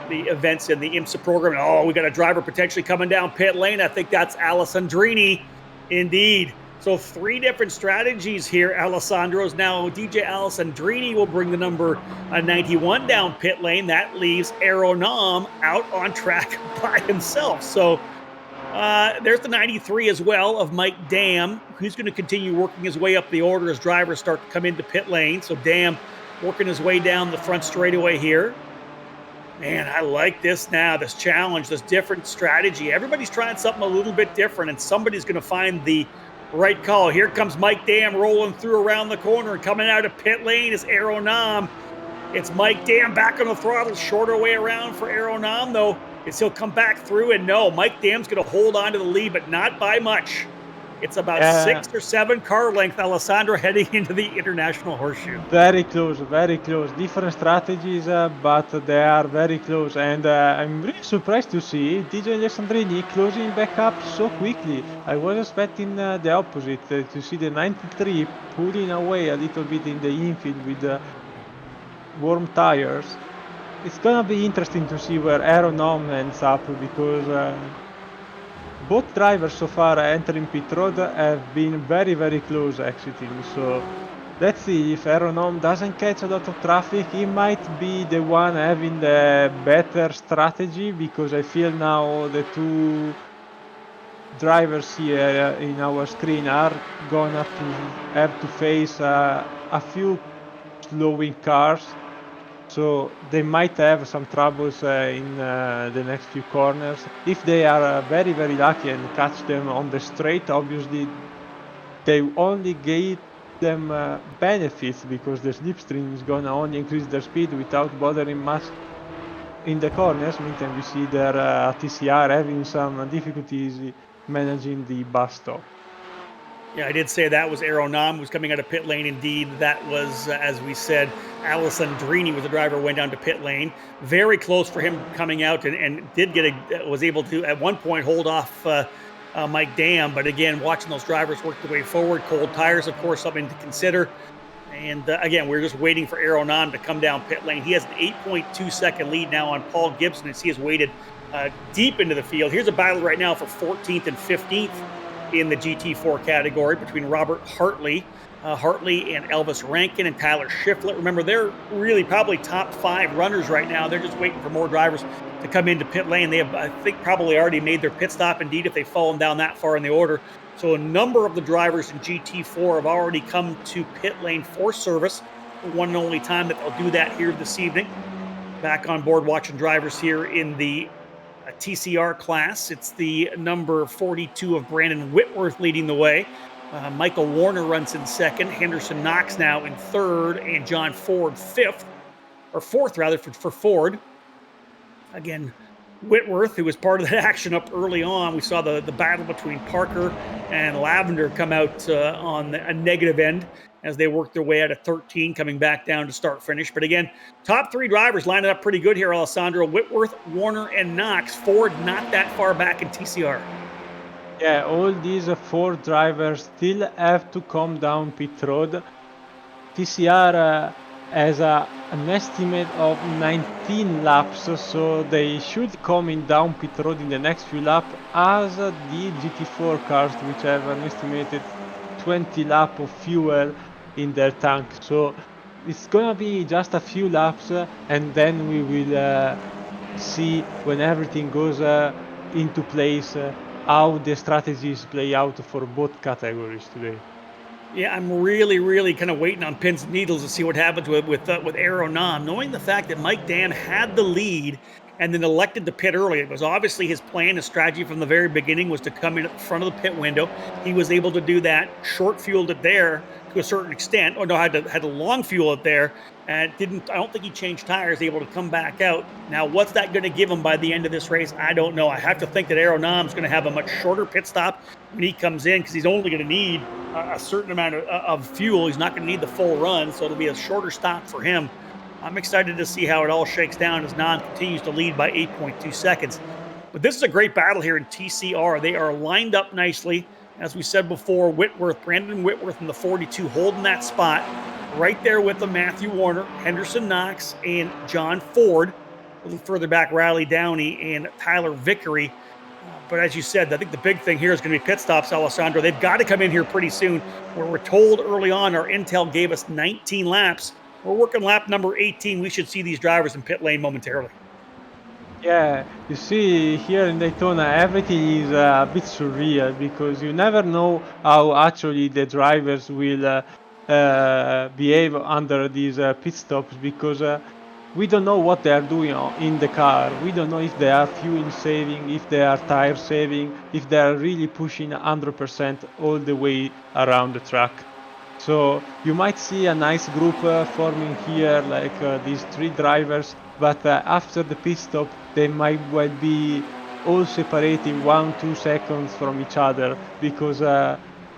events in the IMSA program. Oh, we got a driver potentially coming down pit lane. I think that's Alessandrini. Indeed. So 3 different strategies here, Alessandro's. Now, DJ Alessandrini will bring the number 91 down pit lane. That leaves Aero Nam out on track by himself. So there's the 93 as well of Mike Dam, who's going to continue working his way up the order as drivers start to come into pit lane. So Dam working his way down the front straightaway here. Man, I like this now, this challenge, this different strategy. Everybody's trying something a little bit different, and somebody's going to find the right call. Here comes Mike Dam rolling through around the corner, and coming out of pit lane is Aero Nam. It's Mike Dam back on the throttle, shorter way around for Aero Nam, though, as he'll come back through, and no, Mike Dam's going to hold on to the lead, but not by much. It's about 6 or 7 car length, Alessandro, heading into the International Horseshoe. Very close, very close. Different strategies, but they are very close. And I'm really surprised to see DJ Alessandrini closing back up so quickly. I was expecting the opposite, to see the 93 pulling away a little bit in the infield with warm tires. It's gonna be interesting to see where Aero Nam ends up, because both drivers so far entering pit road have been very, very close exiting. So let's see if Aero Nam doesn't catch a lot of traffic. He might be the one having the better strategy, because I feel now the 2 drivers here in our screen are gonna have to face a few slowing cars. So they might have some troubles in the next few corners. If they are very, very lucky and catch them on the straight, obviously they only get them benefits, because the slipstream is gonna only increase their speed without bothering much in the corners. Meantime, we see their TCR having some difficulties managing the bus stop. Yeah, I did say that was Aero Nam, who's coming out of pit lane. Indeed, that was, as we said, Alessandrini was the driver who went down to pit lane. Very close for him coming out, and did was able to, at one point, hold off Mike Dam. But again, watching those drivers work their way forward, cold tires, of course, something to consider. And again, we're just waiting for Aero Nam to come down pit lane. He has an 8.2 second lead now on Paul Gibson, as he has waited deep into the field. Here's a battle right now for 14th and 15th. In the GT4 category between Robert Hartley and Elvis Rankin and Tyler Shiflett. Remember, they're really probably top 5 runners right now. They're just waiting for more drivers to come into pit lane. They have, I think, probably already made their pit stop, indeed, if they've fallen down that far in the order. So a number of the drivers in GT4 have already come to pit lane for service. The one and only time that they'll do that here this evening. Back on board watching drivers here in the TCR class. It's the number 42 of Brandon Whitworth leading the way. Michael Warner runs in second. Henderson Knox now in third, and John Ford fourth rather for Ford. Again, Whitworth, who was part of that action up early on. We saw the battle between Parker and Lavender come out on a negative end. as they work their way out of 13, coming back down to start finish. But again, top three drivers lining up pretty good here, Alessandro. Whitworth, Warner, and Knox. Ford not that far back in TCR. Yeah, all these four drivers still have to come down pit road. TCR has an estimate of 19 laps, so they should come in down pit road in the next few laps, as the GT4 cars, which have an estimated 20 laps of fuel in their tank. So it's gonna be just a few laps, and then we will see when everything goes into place how the strategies play out for both categories today. Yeah, I'm really kind of waiting on pins and needles to see what happens with Aero Nam, knowing the fact that Mike Dam had the lead and then elected to pit early. It was obviously his plan, his strategy from the very beginning was to come in at the front of the pit window. He was able to do that, short fueled it there to a certain extent, or no, had to long fuel it there, and didn't. I don't think he changed tires, able to come back out. Now, what's that going to give him by the end of this race? I don't know. I have to think that Aero Nam's going to have a much shorter pit stop when he comes in because he's only going to need a certain amount of fuel. He's not going to need the full run, so it'll be a shorter stop for him. I'm excited to see how it all shakes down as Nam continues to lead by 8.2 seconds. But this is a great battle here in TCR. They are lined up nicely. As we said before, Brandon Whitworth in the 42 holding that spot. Right there with the Matthew Warner, Henderson Knox, and John Ford. A little further back, Riley Downey and Tyler Vickery. But as you said, I think the big thing here is going to be pit stops, Alessandro. They've got to come in here pretty soon. Where we're told early on, our intel gave us 19 laps. We're working lap number 18. We should see these drivers in pit lane momentarily. Yeah, you see here in Daytona everything is a bit surreal because you never know how actually the drivers will behave under these pit stops because we don't know what they are doing in the car. We don't know if they are fuel saving, if they are tire saving, if they are really pushing 100% all the way around the track. So you might see a nice group forming here, like these three drivers, but after the pit stop, they might well be all separating 1-2 seconds from each other because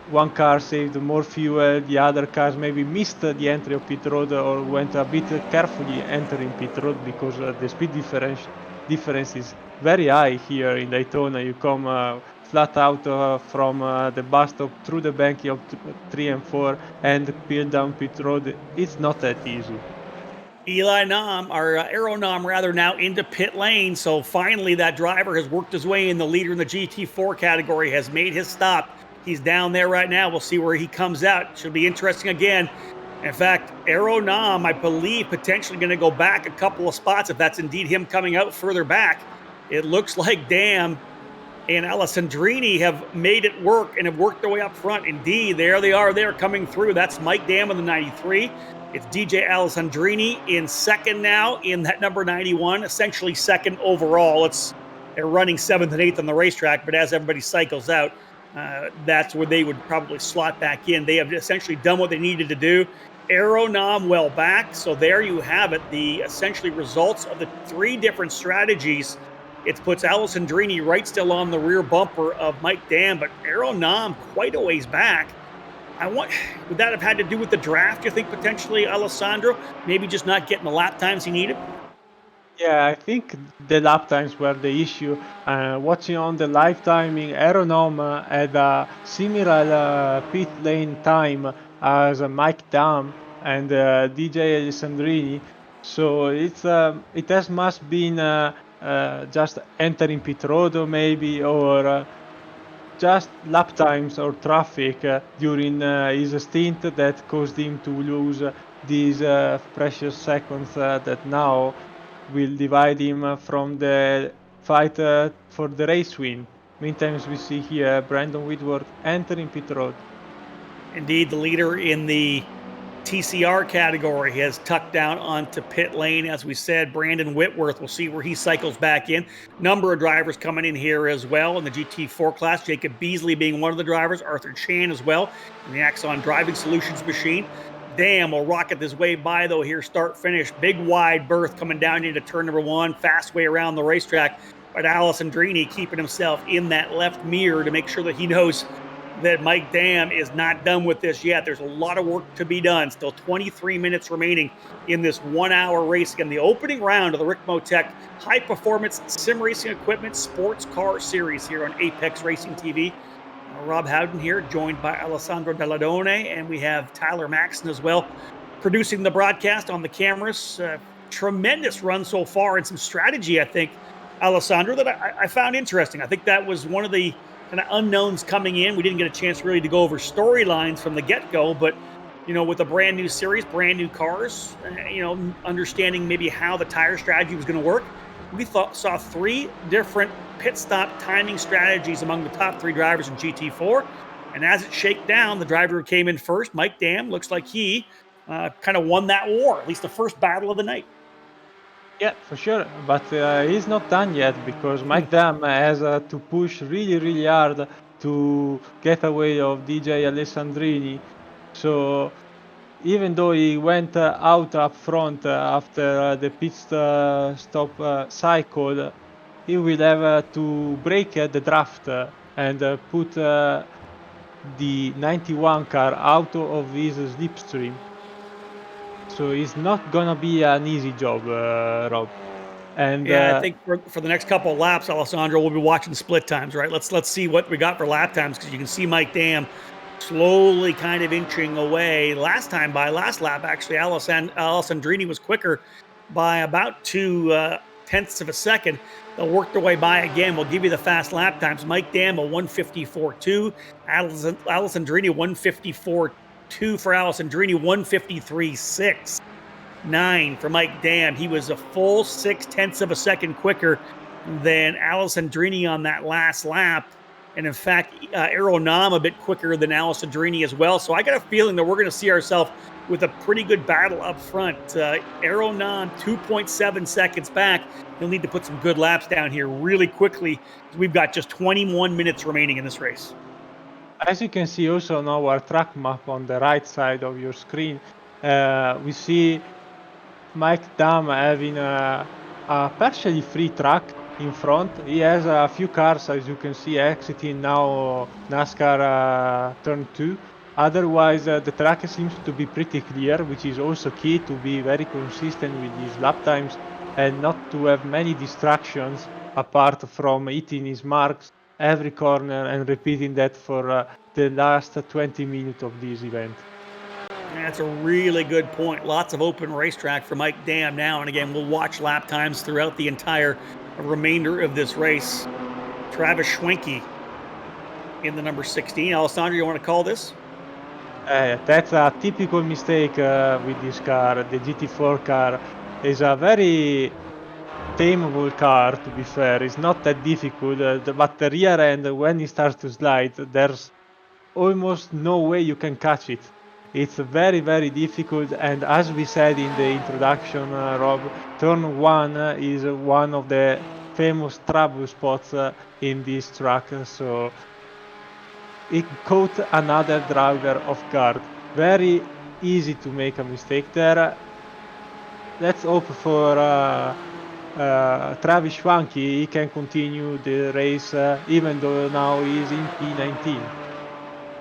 one car saved more fuel, the other cars maybe missed the entry of pit road or went a bit carefully entering pit road because the speed difference is very high here in Daytona. You come flat out from the bus stop through the banking of 3 and 4 and peel down pit road. It's not that easy. Eli Nam, or Aero Nam rather, now into pit lane. So finally, that driver has worked his way in. The leader in the GT4 category has made his stop. He's down there right now. We'll see where he comes out. Should be interesting again. In fact, Aero Nam, I believe, potentially going to go back a couple of spots if that's indeed him coming out further back. It looks like Dam and Alessandrini have made it work and have worked their way up front. Indeed, there they are. They're coming through. That's Mike Dam in the 93. It's DJ Alessandrini in second now in that number 91, essentially second overall. They're running 7th and 8th on the racetrack, but as everybody cycles out, that's where they would probably slot back in. They have essentially done what they needed to do. Aero Nam well back. So there you have it, the essentially results of the three different strategies. It puts Alessandrini right still on the rear bumper of Mike Dam, but Aero Nam quite a ways back. Would that have had to do with the draft, you think, potentially, Alessandro? Maybe just not getting the lap times he needed? Yeah, I think the lap times were the issue. Watching on the live timing, Aeronom had a similar pit lane time as Mike Dam and DJ Alessandrini. So it has must been just entering pit road or maybe or just lap times or traffic during his stint that caused him to lose these precious seconds that now will divide him from the fight for the race win. Meantime, we see here Brandon Whitworth entering pit road. Indeed, the leader in the TCR category has tucked down onto pit lane. As we said, Brandon Whitworth, we'll see where he cycles back in. Number of drivers coming in here as well in the GT4 class. Jacob Beasley being one of the drivers. Arthur Chan as well in the Axon Driving Solutions machine. Dam will rocket this way by, though, here, start finish. Big wide berth coming down into turn number 1. Fast way around the racetrack. But Alessandrini keeping himself in that left mirror to make sure that he knows that Mike Dam is not done with this yet. There's a lot of work to be done. Still 23 minutes remaining in this 1 hour race. Again, the opening round of the Ricmotech High Performance Sim Racing Equipment Sports Car Series here on Apex Racing TV. Rob Howden here, joined by Alessandro Dalladone, and we have Tyler Maxson as well, producing the broadcast on the cameras. Tremendous run so far, and some strategy, I think, Alessandro, that I found interesting. I think that was one of the kind of unknowns coming in. We didn't get a chance really to go over storylines from the get-go, but with a brand new series, brand new cars, understanding maybe how the tire strategy was going to work, we saw 3 different pit stop timing strategies among the top 3 drivers in GT4. And as it shaked down, the driver who came in first, Mike Dam, looks like he kind of won that war, at least the first battle of the night. Yeah, for sure. But he's not done yet because Mike Dam has to push really, really hard to get away of DJ Alessandrini. So even though he went out up front after the pit stop cycle, he will have to break the draft and put the 91 car out of his slipstream. So it's not gonna be an easy job, Rob. And I think for the next couple of laps, Alessandro, we'll be watching split times, right? Let's see what we got for lap times, because you can see Mike Dam slowly kind of inching away. Last lap, actually, Alessandrini was quicker by about 2/10 of a second. They'll work their way by again. We'll give you the fast lap times. Mike Dam, a 1:54.2. Alessandrini, 1:54.2 for Alessandrini, 1:53.6. 9 for Mike Dam. He was a full 0.6 of a second quicker than Alessandrini on that last lap. And in fact, Aero Nam a bit quicker than Alessandrini as well. So I got a feeling that we're going to see ourselves with a pretty good battle up front. Aero Nam 2.7 seconds back. He'll need to put some good laps down here really quickly. We've got just 21 minutes remaining in this race. As you can see also on our track map on the right side of your screen, we see Mike Dam having a partially free track in front. He has a few cars, as you can see, exiting now NASCAR turn 2. Otherwise, the track seems to be pretty clear, which is also key to be very consistent with his lap times and not to have many distractions apart from hitting his marks every corner and repeating that for the last 20 minutes of this event. That's a really good point. Lots of open racetrack for Mike Dam now. And again, we'll watch lap times throughout the entire remainder of this race. Travis Schwenke in the number 16. Alessandro, you want to call this? That's a typical mistake with this car. The GT4 car is a very tameable car, to be fair. It's not that difficult, but the rear end, when it starts to slide, there's almost no way you can catch it. It's very, very difficult, and as we said in the introduction, Rob, turn 1 is one of the famous trouble spots in this track, so it caught another driver off guard. Very easy to make a mistake there. Let's hope for Travis Schwanke, he can continue the race even though now he's in P19.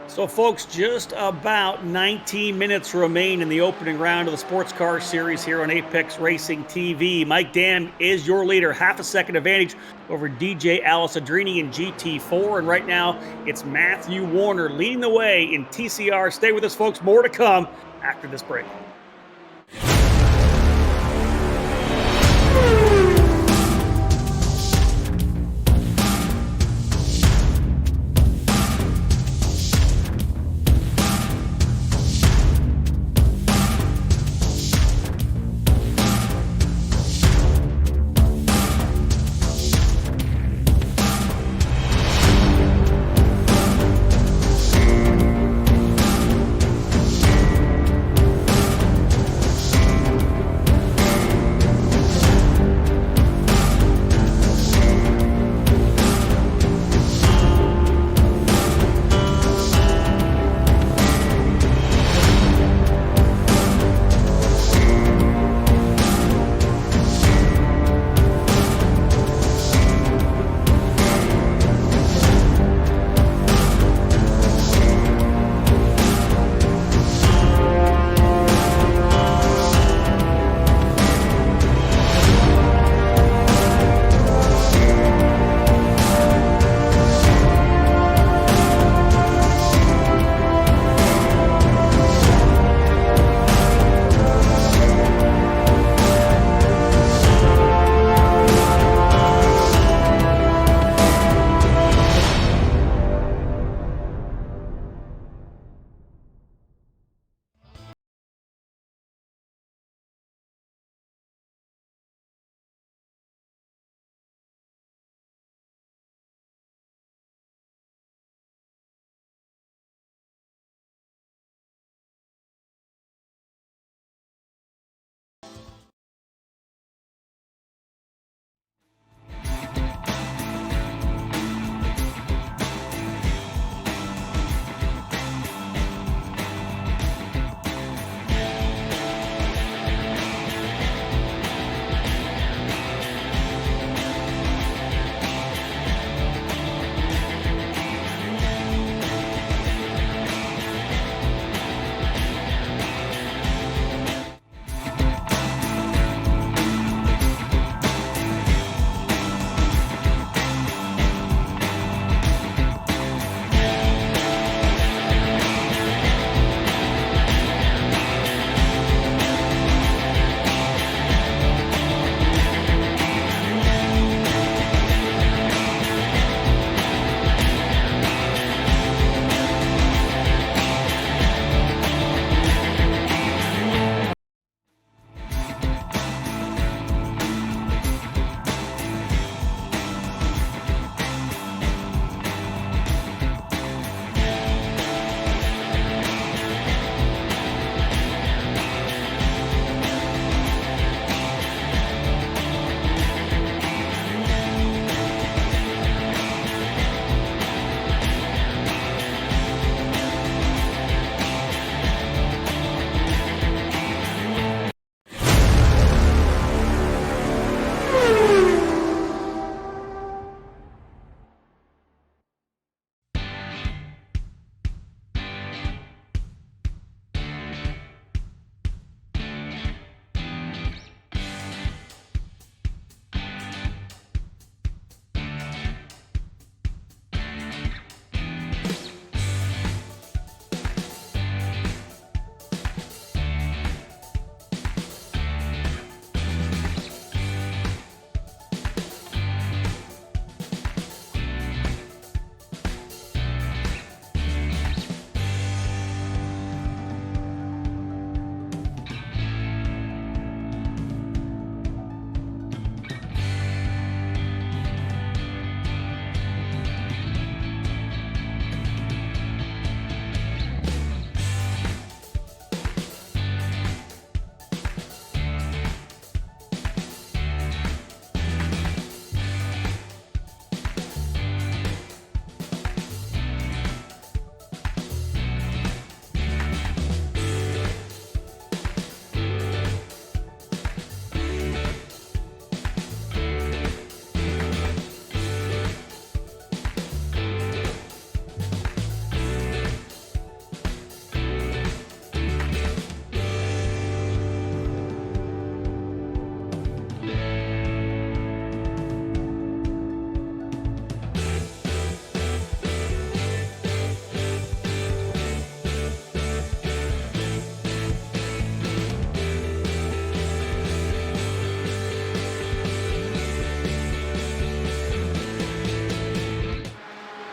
So, folks, just about 19 minutes remain in the opening round of the Sports Car Series here on Apex Racing TV. Mike Dam is your leader, half a second advantage over DJ Alessandrini in GT4. And right now, it's Matthew Warner leading the way in TCR. Stay with us, folks. More to come after this break.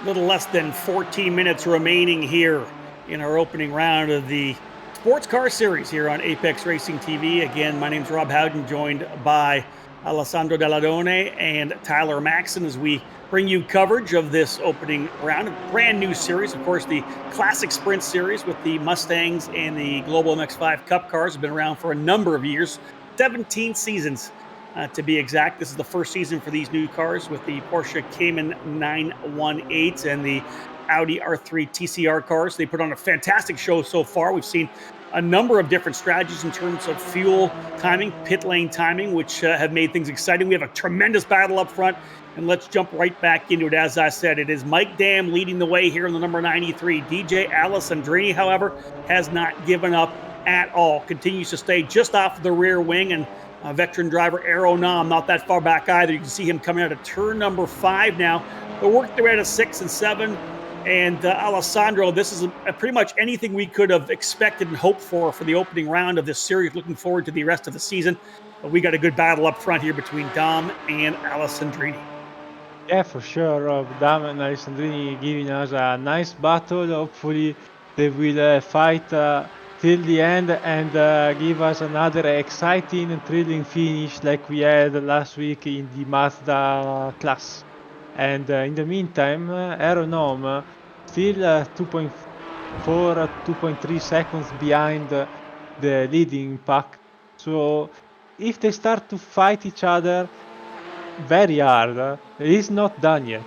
A little less than 14 minutes remaining here in our opening round of the Sports Car Series here on Apex Racing TV. Again, my name's Rob Howden, joined by Alessandro Delladone and Tyler Maxson as we bring you coverage of this opening round, a brand new series. Of course, the Classic Sprint Series with the Mustangs and the Global MX-5 Cup cars have been around for a number of years, 17 seasons. To be exact, this is the first season for these new cars with the Porsche Cayman 918 and the Audi R3 TCR cars. They put on a fantastic show so far. We've seen a number of different strategies in terms of fuel timing, pit lane timing, which have made things exciting. We have a tremendous battle up front, and let's jump right back into it. As I said, it is Mike Dam leading the way here in the number 93. DJ Alessandrini, however, has not given up at all, continues to stay just off the rear wing, and veteran driver Aero Nam not that far back either. You can see him coming out of turn number 5 now. They'll work their way to 6 and 7. And Alessandro, this is pretty much anything we could have expected and hoped for the opening round of this series. Looking forward to the rest of the season. But we got a good battle up front here between Dom and Alessandrini. Yeah, for sure, Rob. Dam and Alessandrini giving us a nice battle. Hopefully, they will fight till the end and give us another exciting and thrilling finish like we had last week in the Mazda class. And in the meantime, Aeronom still 2.4, 2.3 seconds behind the leading pack. So if they start to fight each other very hard, it's not done yet.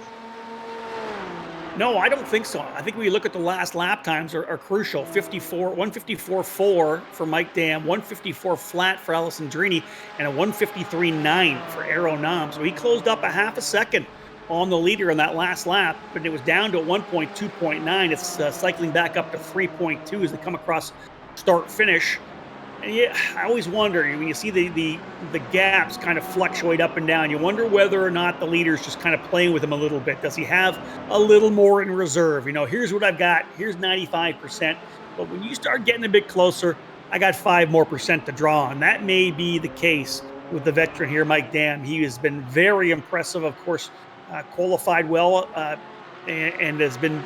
No, I don't think so. I think when you look at the last lap times are crucial. 154.4 for Mike Dam, 154 flat for Alessandrini, and a 153.9 for Aero Nam. So he closed up a half a second on the leader in that last lap, but it was down to 1.2.9. It's cycling back up to 3.2 as they come across start finish. And yeah, I always wonder when you see the gaps kind of fluctuate up and down. You wonder whether or not the leader's just kind of playing with him a little bit. Does he have a little more in reserve? You know, here's what I've got. Here's 95%. But when you start getting a bit closer, I got 5% more to draw on. That may be the case with the veteran here, Mike Dam. He has been very impressive. Of course, qualified well and has been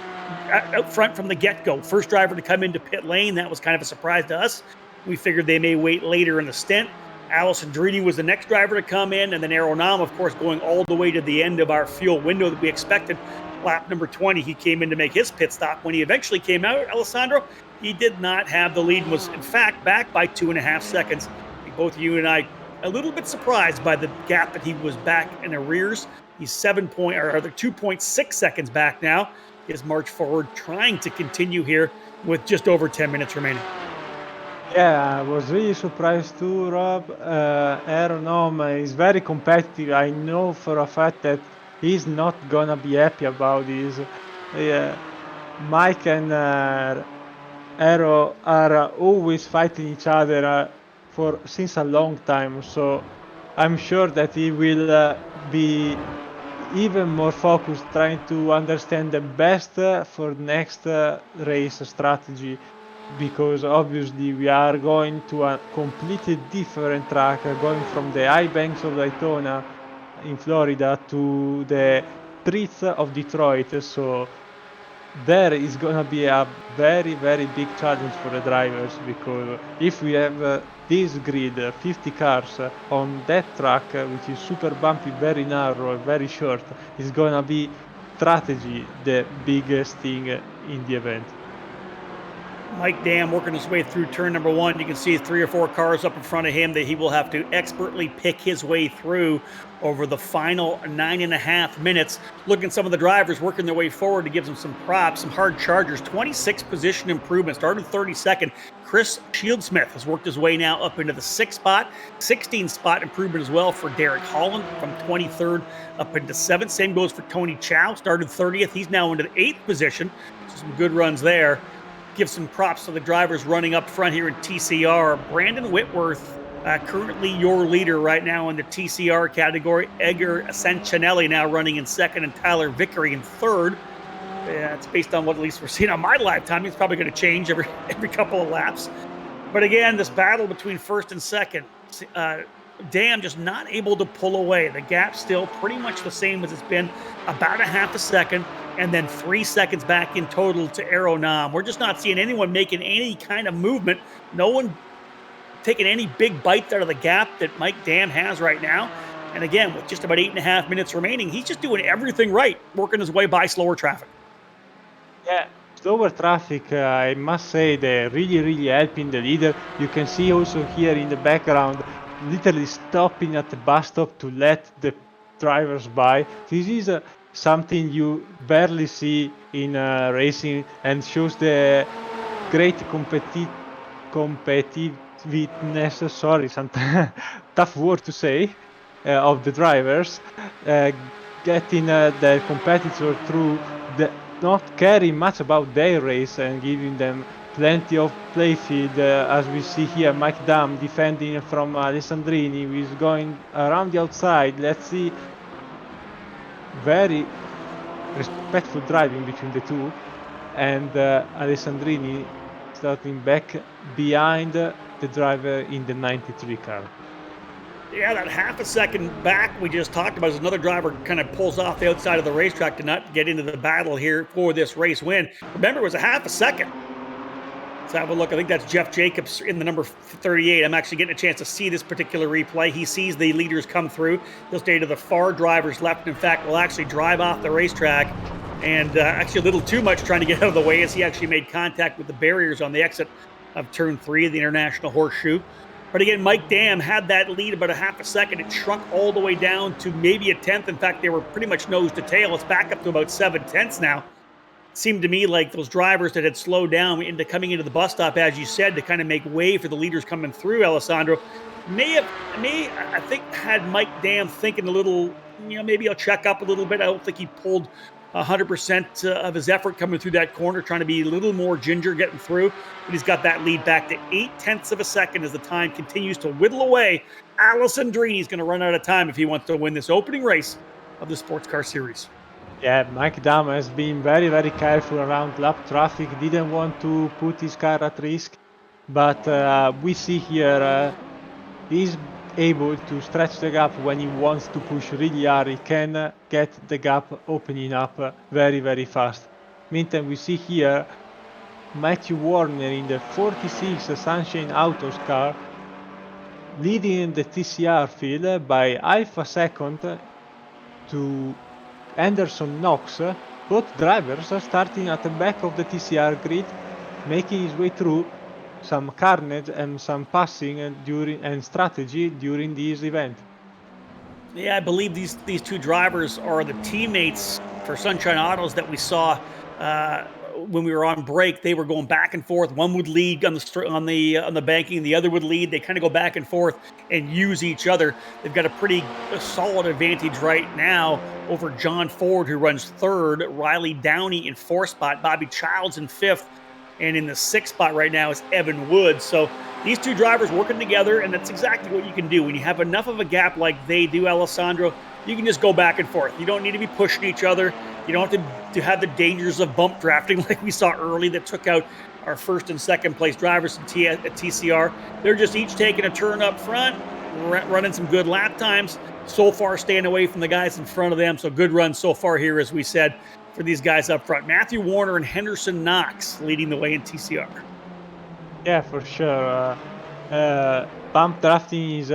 out front from the get-go. First driver to come into pit lane. That was kind of a surprise to us. We figured they may wait later in the stint. Alessandrini was the next driver to come in, and then Aero Nam, of course, going all the way to the end of our fuel window that we expected. Lap number 20, he came in to make his pit stop. When he eventually came out, Alessandro, he did not have the lead and was, in fact, back by 2.5 seconds. Both you and I a little bit surprised by the gap that he was back in arrears. He's 2.6 seconds back now. His march forward trying to continue here with just over 10 minutes remaining. Yeah, I was really surprised too, Rob. Aeronom is very competitive. I know for a fact that he's not gonna be happy about this. Mike and Aero are always fighting each other since a long time, so I'm sure that he will be even more focused trying to understand the best for next race strategy, because obviously we are going to a completely different track, going from the high banks of Daytona in Florida to the streets of Detroit. So there is gonna be a very, very big challenge for the drivers, because if we have this grid, 50 cars on that track, which is super bumpy, very narrow, very short, is gonna be strategy the biggest thing in the event. Mike Dam working his way through turn number 1. You can see 3 or 4 cars up in front of him that he will have to expertly pick his way through over the final 9.5 minutes. Looking at some of the drivers working their way forward to give them some props, some hard chargers. 26 position improvement, started 32nd. Chris Shieldsmith has worked his way now up into the 6th spot. 16 spot improvement as well for Derek Holland from 23rd up into 7th. Same goes for Tony Chow, started 30th. He's now into the 8th position. So some good runs there. Give some props to the drivers running up front here in TCR. Brandon Whitworth, currently your leader right now in the TCR category. Edgar Sancinelli now running in 2nd, and Tyler Vickery in 3rd. It's based on what at least we're seeing on my lifetime. It's probably going to change every couple of laps. But again, this battle between 1st and 2nd. Dam just not able to pull away. The gap still pretty much the same as it's been, about a half a second. and then 3 seconds back in total to Aeronam. We're just not seeing anyone making any kind of movement. No one taking any big bites out of the gap that Mike Dam has right now. And again, with just about 8.5 minutes remaining, he's just doing everything right, working his way by slower traffic. Yeah, slower traffic, I must say, they're really helping the leader. You can see also here in the background, literally stopping at the bus stop to let the drivers by. This is something you barely see in racing and shows the great competitiveness, sorry, some tough word to say, of the drivers, getting their competitor through, not caring much about their race and giving them plenty of playfield. As we see here, Mike Dam defending from Alessandrini, who is going around the outside. Let's see, very respectful driving between the two, and Alessandrini starting back behind the driver in the 93 car. Yeah, that half a second back we just talked about is another driver kind of pulls off the outside of the racetrack to not get into the battle here for this race win. Remember, it was a half a second. Let's have a look. I think that's Jeff Jacobs in the number 38. I'm actually getting a chance to see this particular replay. He sees the leaders come through. He'll stay to the far driver's left. In fact, will actually drive off the racetrack, and actually a little too much trying to get out of the way as he actually made contact with the barriers on the exit of turn 3 of the International Horseshoe. But again, Mike Dam had that lead about a half a second. It shrunk all the way down to maybe a tenth. In fact, they were pretty much nose to tail. It's back up to about 7/10 now. Seemed to me like those drivers that had slowed down into coming into the bus stop, as you said, to kind of make way for the leaders coming through, Alessandro, I think had Mike Dam thinking a little, maybe I'll check up a little bit. I don't think he pulled 100% of his effort coming through that corner, trying to be a little more ginger getting through. But he's got that lead back to 0.8 of a second as the time continues to whittle away. Alessandrini's going to run out of time if he wants to win this opening race of the Sports Car Series. Yeah, Mike Dam has been very careful around lap traffic, didn't want to put his car at risk, but we see here he's able to stretch the gap when he wants to push really hard. He can get the gap opening up very fast. Meantime, we see here Matthew Warner in the 46 Sunshine Autos car leading the TCR field by half a second to Anderson Knox. Both drivers are starting at the back of the TCR grid, making his way through some carnage and some passing and strategy during this event. Yeah, I believe these two drivers are the teammates for Sunshine Autos that we saw when we were on break. They were going back and forth. One would lead on the banking, the other would lead. They kind of go back and forth and use each other. They've got a pretty solid advantage right now over John Ford, who runs third, Riley Downey in fourth spot, Bobby Childs in fifth, and in the sixth spot right now is Evan Woods. So these two drivers working together, and that's exactly what you can do. When you have enough of a gap like they do, Alessandro, you can just go back and forth. You don't need to be pushing each other. You don't have to have the dangers of bump drafting like we saw early that took out our first and second place drivers at TCR. They're just each taking a turn up front, running some good lap times. So far, staying away from the guys in front of them. So good run so far here, as we said, for these guys up front. Matthew Warner and Henderson Knox leading the way in TCR. Yeah, for sure. Pump drafting is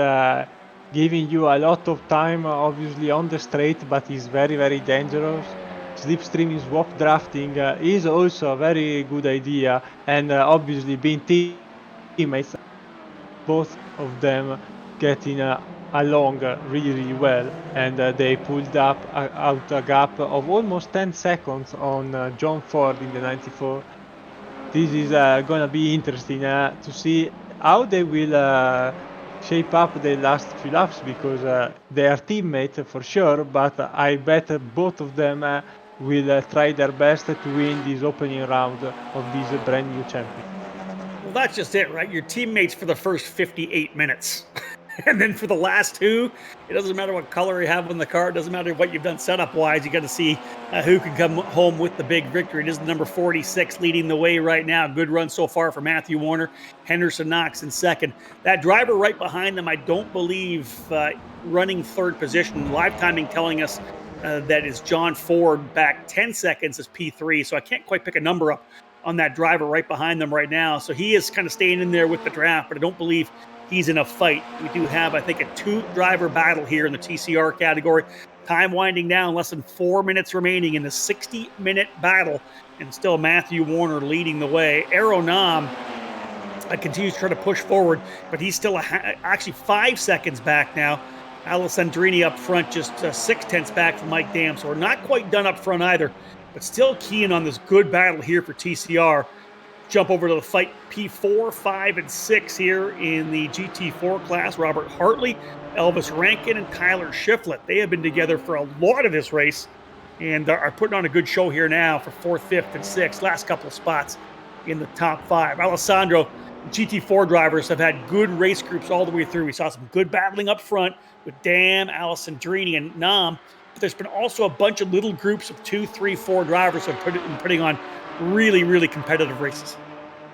giving you a lot of time, obviously, on the straight, but is very dangerous. Slipstream swap drafting is also a very good idea, and obviously being teammates, both of them getting along really well, and they pulled out a gap of almost 10 seconds on John Ford in the 94. This is gonna be interesting to see how they will shape up the last few laps, because they are teammates for sure, but I bet both of them will try their best to win this opening round of this brand new champion. Well, that's just it, right? Your teammates for the first 58 minutes. And then for the last two, it doesn't matter what color you have on the car. It doesn't matter what you've done setup-wise. You got to see who can come home with the big victory. It is the number 46 leading the way right now. Good run so far for Matthew Warner. Henderson Knox in second. That driver right behind them, I don't believe running third position. Live timing telling us that is John Ford back 10 seconds as P3. So I can't quite pick a number up on that driver right behind them right now. So he is kind of staying in there with the draft, but I don't believe he's in a fight. We do have, I think, a 2-driver battle here in the TCR category. Time winding down, less than 4 minutes remaining in the 60-minute battle, and still Matthew Warner leading the way. Aeronam continues to try to push forward, but he's still actually 5 seconds back now. Alessandrini up front, just 0.6 back from Mike Dam. So we're not quite done up front either, but still keying on this good battle here for TCR. Jump over to the fight P4, 5, and 6 here in the GT4 class. Robert Hartley, Elvis Rankin, and Tyler Shiflett. They have been together for a lot of this race and are putting on a good show here now for 4th, 5th, and 6th. Last couple of spots in the top 5. Alessandro, GT4 drivers have had good race groups all the way through. We saw some good battling up front with Dam, Alessandrini, and Nam. But there's been also a bunch of little groups of 2, 3, 4 drivers who are putting on really, really competitive races.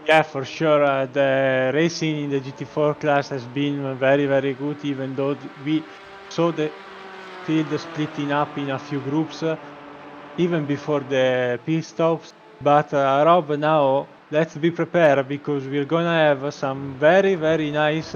Yeah, for sure. The racing in the GT4 class has been very, very good, even though we saw the field splitting up in a few groups, even before the pit stops. But Rob, now let's be prepared, because we're gonna have some very, very nice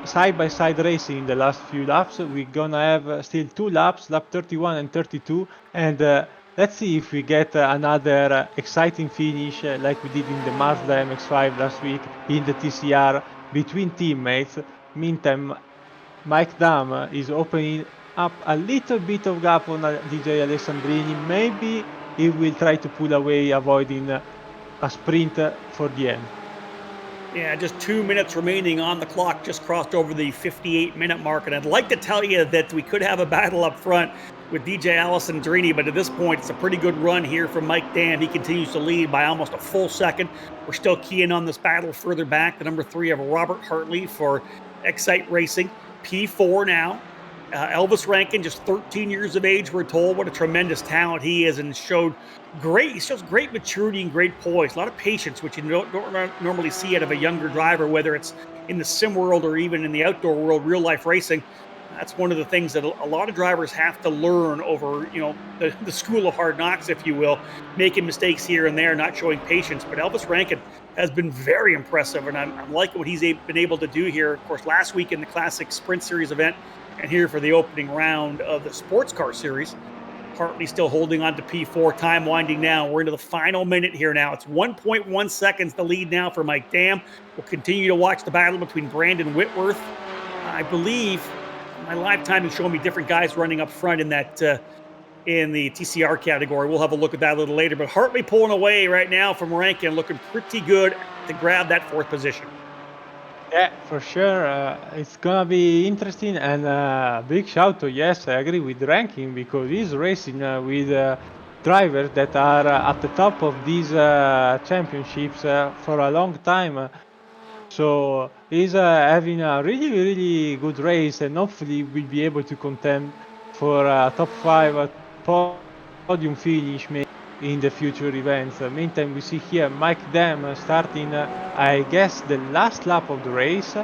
side-by-side racing in the last few laps. We're gonna have still 2 laps, lap 31 and 32, and let's see if we get another exciting finish like we did in the Mazda MX-5 last week in the TCR between teammates. Meantime, Mike Dam is opening up a little bit of gap on DJ Alessandrini. Maybe he will try to pull away, avoiding a sprint for the end. Yeah, just 2 minutes remaining on the clock, just crossed over the 58-minute mark. And I'd like to tell you that we could have a battle up front with DJ Alessandrini, but at this point, it's a pretty good run here from Mike Dam. He continues to lead by almost a full second. We're still keying on this battle further back. The number 3 of Robert Hartley for Excite Racing. P4 now. Elvis Rankin, just 13 years of age, we're told. What a tremendous talent he is, and shows great maturity and great poise. A lot of patience, which you don't normally see out of a younger driver, whether it's in the sim world or even in the outdoor world, real life racing. That's one of the things that a lot of drivers have to learn over, the school of hard knocks, if you will, making mistakes here and there, not showing patience. But Elvis Rankin has been very impressive, and I'm liking what he's been able to do here. Of course, last week in the Classic Sprint Series event, and here for the opening round of the Sports Car Series. Hartley still holding on to P4, time winding down. We're into the final minute here now. It's 1.1 seconds the lead now for Mike Dam. We'll continue to watch the battle between Brandon Whitworth. I believe my live time is showing me different guys running up front in that in the TCR category. We'll have a look at that a little later. But Hartley pulling away right now from Rankin, looking pretty good to grab that 4th position. Yeah, for sure. It's gonna be interesting, and big shout to, yes, I agree with Rankin, because he's racing with drivers that are at the top of these championships for a long time. So he's having a really, really good race, and hopefully will be able to contend for a top 5 podium finish maybe in the future events. Meantime, we see here Mike Dam starting, I guess, the last lap of the race.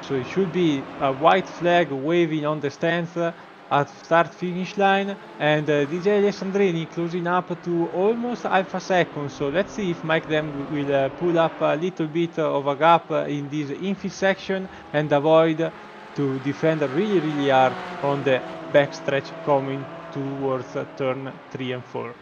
So it should be a white flag waving on the stands at start-finish line, and DJ Alessandrini closing up to almost half a second. So let's see if Mike Dam will pull up a little bit of a gap in this infield section and avoid to defend really, really hard on the backstretch coming towards turn 3 and 4.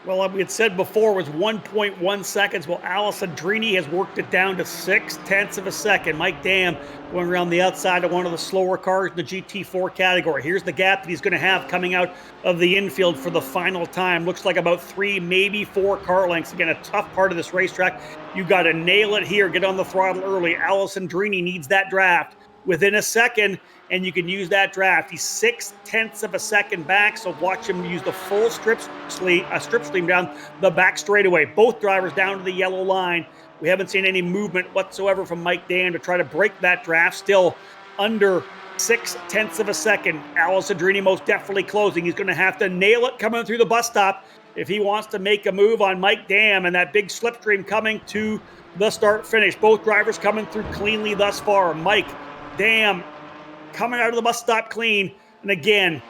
Well, we had said before it was 1.1 seconds. Well, Alessandrini has worked it down to 0.6 of a second. Mike Dam going around the outside of one of the slower cars in the GT4 category. Here's the gap that he's going to have coming out of the infield for the final time. Looks like about 3, maybe 4 car lengths. Again, a tough part of this racetrack. You got to nail it here. Get on the throttle early. Alessandrini needs that draft within a second, and you can use that draft. He's 0.6 of a second back, so watch him use the full strip stream down the back straightaway. Both drivers down to the yellow line. We haven't seen any movement whatsoever from Mike Dam to try to break that draft. Still under 0.6 of a second. Alessandrini most definitely closing. He's going to have to nail it coming through the bus stop if he wants to make a move on Mike Dam, and that big slipstream coming to the start finish. Both drivers coming through cleanly thus far. Mike Dam coming out of the bus stop clean. And again,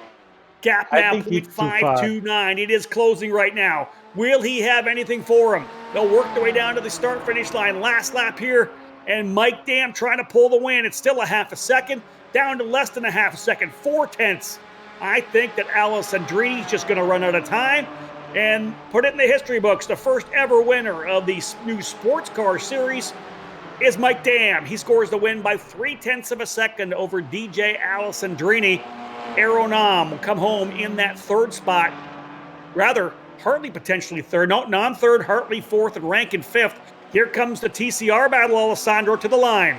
gap I now think it's too far. 0.529. It is closing right now. Will he have anything for him? They'll work their way down to the start-finish line. Last lap here, and Mike Dam trying to pull the win. It's still a half a second, down to less than a half a second, 4/10. I think that Alessandrini's just going to run out of time and put it in the history books. The first ever winner of the new sports car series is Mike Dam. He scores the win by 0.3 of a second over DJ Alessandrini. Aeronam will come home in that third spot. Rather, Hartley potentially third. No, non-third, Hartley fourth, and Rankin fifth. Here comes the TCR battle, Alessandro, to the line.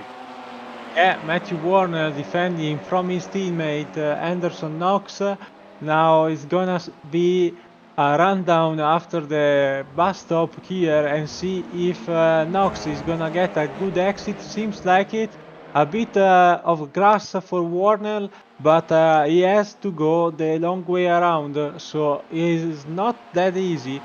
Yeah, Matthew Warner defending from his teammate Anderson Knox. Now it's gonna be a rundown after the bus stop here and see if Knox is gonna get a good exit. Seems like it. A bit of grass for Warner, but he has to go the long way around, so it's not that easy.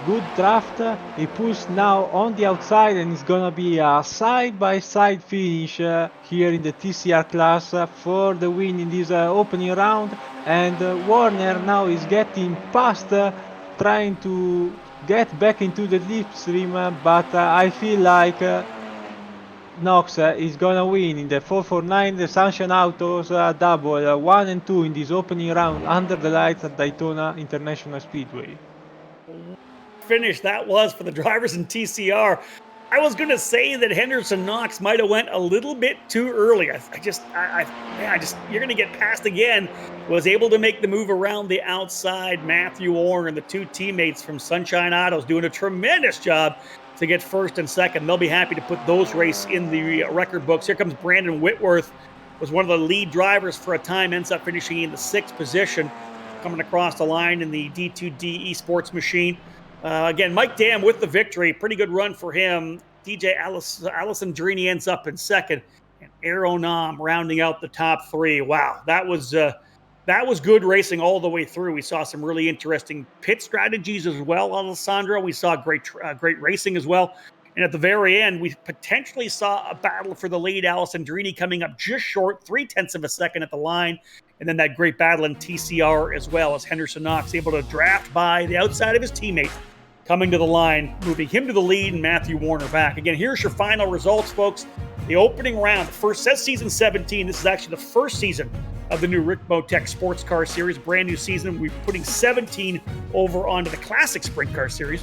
Good draft. He pushed now on the outside, and it's gonna be a side-by-side finish here in the TCR class for the win in this opening round. And Warner now is getting past, trying to get back into the slipstream, but I feel like Knox is gonna win in the 449, the Sunshine Autos double 1 and 2 in this opening round under the lights at Daytona International Speedway. Finish that was for the drivers in TCR. I was going to say that Henderson Knox might have went a little bit too early. You're going to get past again. Was able to make the move around the outside. Matthew Warner and the two teammates from Sunshine Autos doing a tremendous job to get first and second. They'll be happy to put those races in the record books. Here comes Brandon Whitworth, was one of the lead drivers for a time, ends up finishing in the 6th position, coming across the line in the D2D esports machine. Again, Mike Dam with the victory. Pretty good run for him. DJ Alessandrini ends up in second. And Aeronam rounding out the top three. Wow, that was good racing all the way through. We saw some really interesting pit strategies as well, Alessandro. We saw great racing as well. And at the very end, we potentially saw a battle for the lead. Alessandrini coming up just short, 0.3 of a second at the line. And then that great battle in TCR as well, as Henderson Knox able to draft by the outside of his teammate, coming to the line, moving him to the lead, and Matthew Warner back. Again, here's your final results, folks. The opening round, first says season 17. This is actually the first season of the new Ricmotech Sports Car Series, brand new season. We're putting 17 over onto the Classic Sprint Car Series,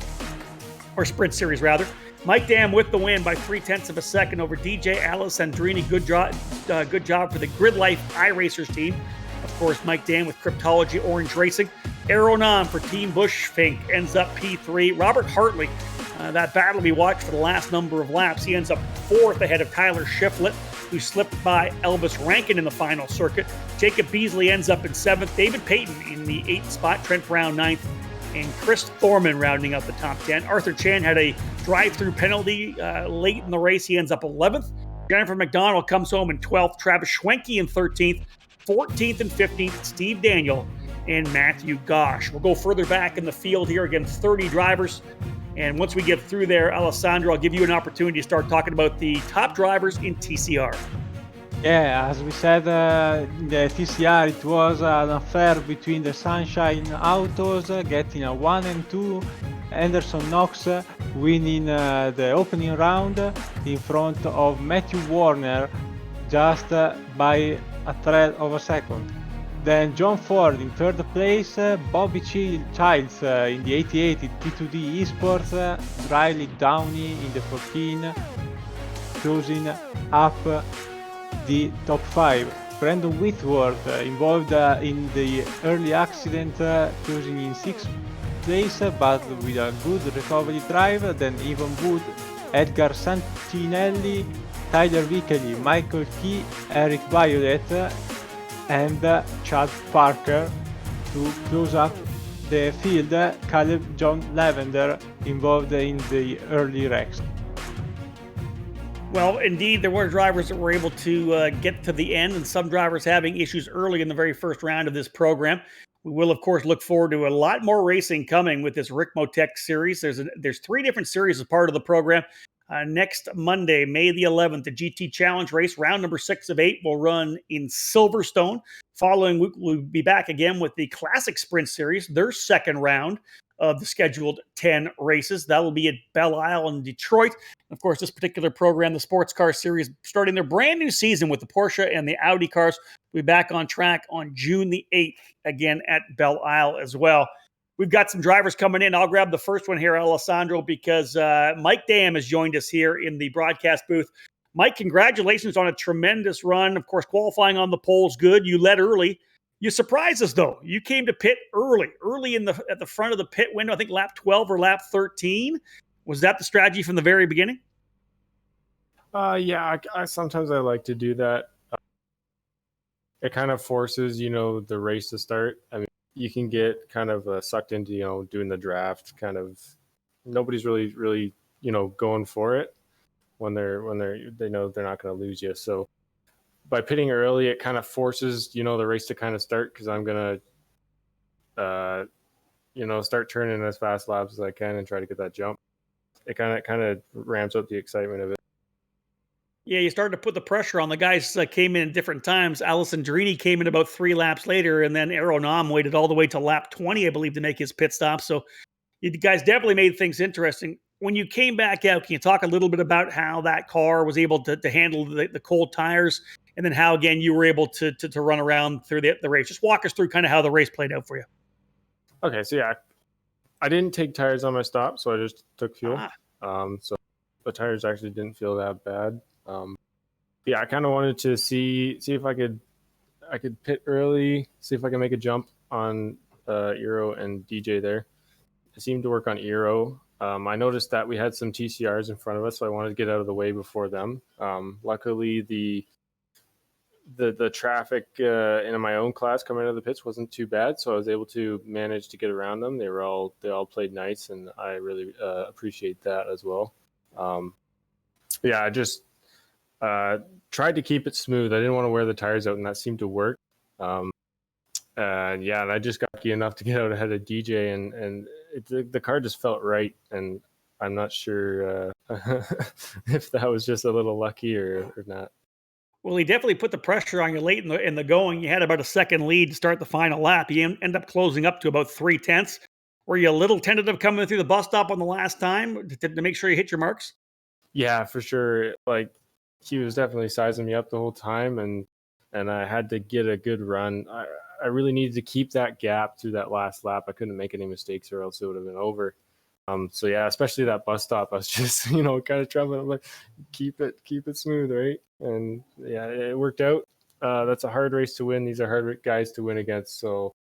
or Sprint Series rather. Mike Dam with the win by 0.3 of a second over DJ Alessandrini. Good job for the Grid Life iRacers team. Of course, Mike Dam with Cryptology Orange Racing. Aeronam for Team Bushfink ends up P3. Robert Hartley, that battle we watched for the last number of laps, he ends up 4th ahead of Tyler Shiflett, who slipped by Elvis Rankin in the final circuit. Jacob Beasley ends up in 7th. David Payton in the 8th spot. Trent Brown 9th. And Chris Thorman rounding out the top 10. Arthur Chan had a drive-through penalty late in the race. He ends up 11th. Jennifer McDonald comes home in 12th. Travis Schwenke in 13th. 14th and 15th, Steve Daniel and Matthew Gosh. We'll go further back in the field here, again, 30 drivers. And once we get through there, Alessandro, I'll give you an opportunity to start talking about the top drivers in TCR. Yeah, as we said in the TCR, it was an affair between the Sunshine Autos getting a 1 and 2. Anderson Knox winning the opening round in front of Matthew Warner just by a thread of a second. Then John Ford in 3rd place, Bobby Childs in the 88 in T2D Esports, Riley Downey in the 14, closing up the top 5. Brandon Whitworth involved in the early accident, closing in 6th place, but with a good recovery drive. Then Ivan Wood, Edgar Santinelli, Tyler Vickley, Michael Key, Eric Violet, and Chad Parker to close up the field. Caleb John Lavender involved in the early wrecks. Well, indeed, there were drivers that were able to get to the end, and some drivers having issues early in the very first round of this program. We will, of course, look forward to a lot more racing coming with this Ricmotech series. There's 3 different series as part of the program. Next Monday, May the 11th, the GT Challenge race, round number 6 of 8, will run in Silverstone. Following week, we'll be back again with the Classic Sprint Series, their second round of the scheduled 10 races. That will be at Belle Isle in Detroit. Of course, this particular program, the Sports Car Series, starting their brand new season with the Porsche and the Audi cars. We'll be back on track on June the 8th, again at Belle Isle as well. We've got some drivers coming in. I'll grab the first one here, Alessandro, because Mike Dam has joined us here in the broadcast booth. Mike, congratulations on a tremendous run. Of course, qualifying on the pole's good. You led early. You surprised us, though. You came to pit early at the front of the pit window, I think lap 12 or lap 13. Was that the strategy from the very beginning? Yeah, I sometimes I like to do that. It kind of forces, the race to start. I mean, you can get kind of sucked into, doing the draft. Kind of, nobody's really, going for it when they know they're not going to lose you. So by pitting early, it kind of forces, the race to kind of start, because I'm gonna, start turning as fast laps as I can and try to get that jump. It kind of ramps up the excitement of it. Yeah, you started to put the pressure on. The guys came in at different times. Alessandrini came in about 3 laps later, and then Aeronam waited all the way to lap 20, I believe, to make his pit stop. So you guys definitely made things interesting. When you came back out, can you talk a little bit about how that car was able to handle the cold tires, and then how, again, you were able to run around through the race? Just walk us through kind of how the race played out for you. Okay, so yeah, I didn't take tires on my stop, so I just took fuel. So the tires actually didn't feel that bad. Yeah, I kind of wanted to see if I could pit early, see if I can make a jump on Eero and DJ there. It seemed to work on Eero. I noticed that we had some TCRs in front of us, so I wanted to get out of the way before them. Luckily, the traffic in my own class coming out of the pits wasn't too bad, so I was able to manage to get around them. They all played nice, and I really appreciate that as well. Yeah, I just tried to keep it smooth. I didn't want to wear the tires out, and that seemed to work. And I just got lucky enough to get out ahead of DJ, and the car just felt right. And I'm not sure if that was just a little lucky or not. Well, he definitely put the pressure on you late in the going. You had about a second lead to start the final lap. You end up closing up to about 3/10. Were you a little tentative coming through the bus stop on the last time to make sure you hit your marks? Yeah, for sure. Like, he was definitely sizing me up the whole time, and I had to get a good run. I really needed to keep that gap through that last lap. I couldn't make any mistakes, or else it would have been over. So yeah, especially that bus stop, I was just kind of trembling. I'm like, keep it smooth, right? And yeah, it worked out. That's a hard race to win. These are hard guys to win against, so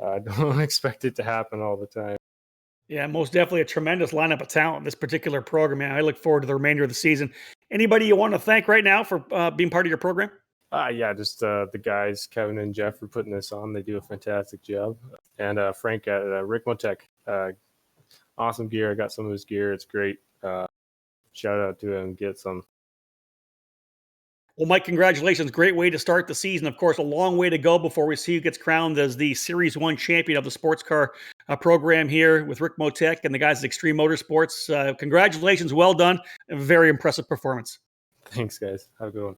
I don't expect it to happen all the time. Yeah, most definitely a tremendous lineup of talent in this particular program, man. I look forward to the remainder of the season. Anybody you want to thank right now for being part of your program? Yeah, just the guys, Kevin and Jeff, for putting this on. They do a fantastic job. And Frank at Ricmotech, awesome gear. I got some of his gear. It's great. Shout out to him. Get some. Well, Mike, congratulations. Great way to start the season. Of course, a long way to go before we see who gets crowned as the Series 1 champion of the sports car program here with Ricmotech and the guys at Extreme Motorsports. Congratulations. Well done. A very impressive performance. Thanks, guys. Have a good one.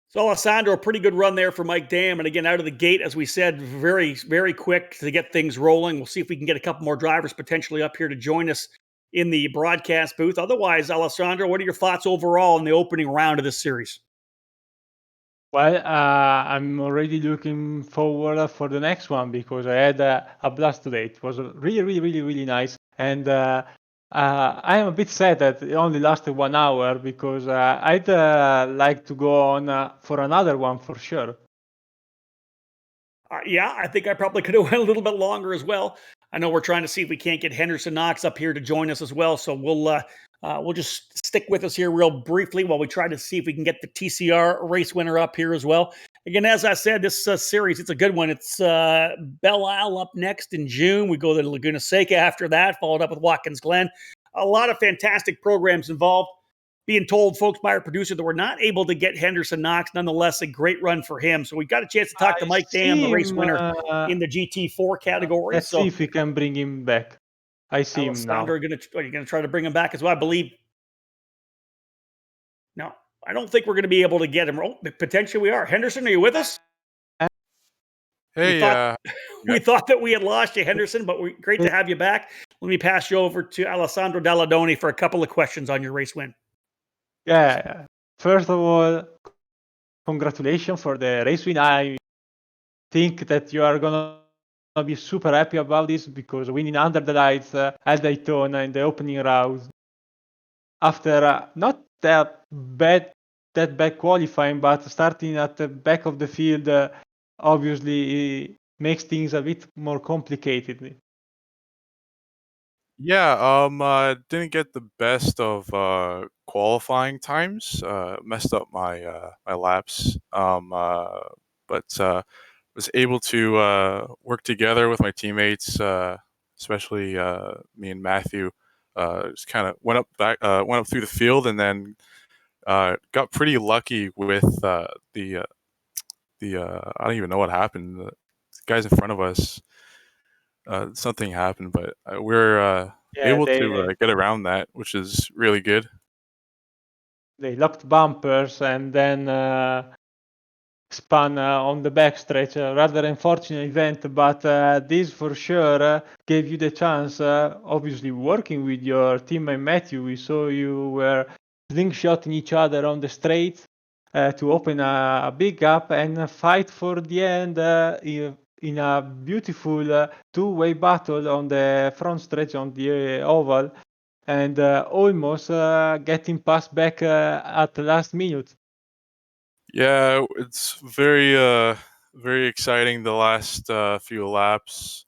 So, Alessandro, a pretty good run there for Mike Dam. And again, out of the gate, as we said, very, very quick to get things rolling. We'll see if we can get a couple more drivers potentially up here to join us in the broadcast booth. Otherwise, Alessandro, what are your thoughts overall in the opening round of this series? Well, I'm already looking forward for the next one because I had a blast today. It was really, really, really, really nice. And I am a bit sad that it only lasted 1 hour because I'd like to go on for another one for sure. Yeah, I think I probably could have went a little bit longer as well. I know we're trying to see if we can't get Henderson Knox up here to join us as well. So we'll just stick with us here real briefly while we try to see if we can get the TCR race winner up here as well. Again, as I said, this series, it's a good one. It's Belle Isle up next in June. We go to Laguna Seca after that, followed up with Watkins Glen. A lot of fantastic programs involved. Being told, folks, by our producer, that we're not able to get Henderson Knox. Nonetheless, a great run for him. So we got a chance to talk to Mike Dam, the race winner in the GT4 category. Let's see if we can bring him back. I see him now. Alessandro, are you going to try to bring him back as well? I believe. No, I don't think we're going to be able to get him. Oh, potentially we are. Henderson, are you with us? Hey, We thought that we had lost you, Henderson, but great to have you back. Let me pass you over to Alessandro Dalladoni for a couple of questions on your race win. Yeah. First of all, congratulations for the race win. I think that you are gonna be super happy about this because winning under the lights at Daytona in the opening round after not that bad qualifying, but starting at the back of the field obviously makes things a bit more complicated. yeah. Didn't get the best of qualifying times. Messed up my my laps. But was able to work together with my teammates, especially me and Matthew. Just kind of went up through the field, and then got pretty lucky with the I don't even know what happened. The guys in front of us, something happened, but we're Yeah, able to get around that, which is really good. they locked bumpers and then spun on the backstretch. Rather unfortunate event, but this for sure gave you the chance. Obviously, working with your teammate Matthew, we saw you were slingshotting each other on the straight to open a big gap and fight for the end in a beautiful two-way battle on the front stretch on the oval, and almost getting passed back at the last minute. Yeah, it's very exciting the last few laps.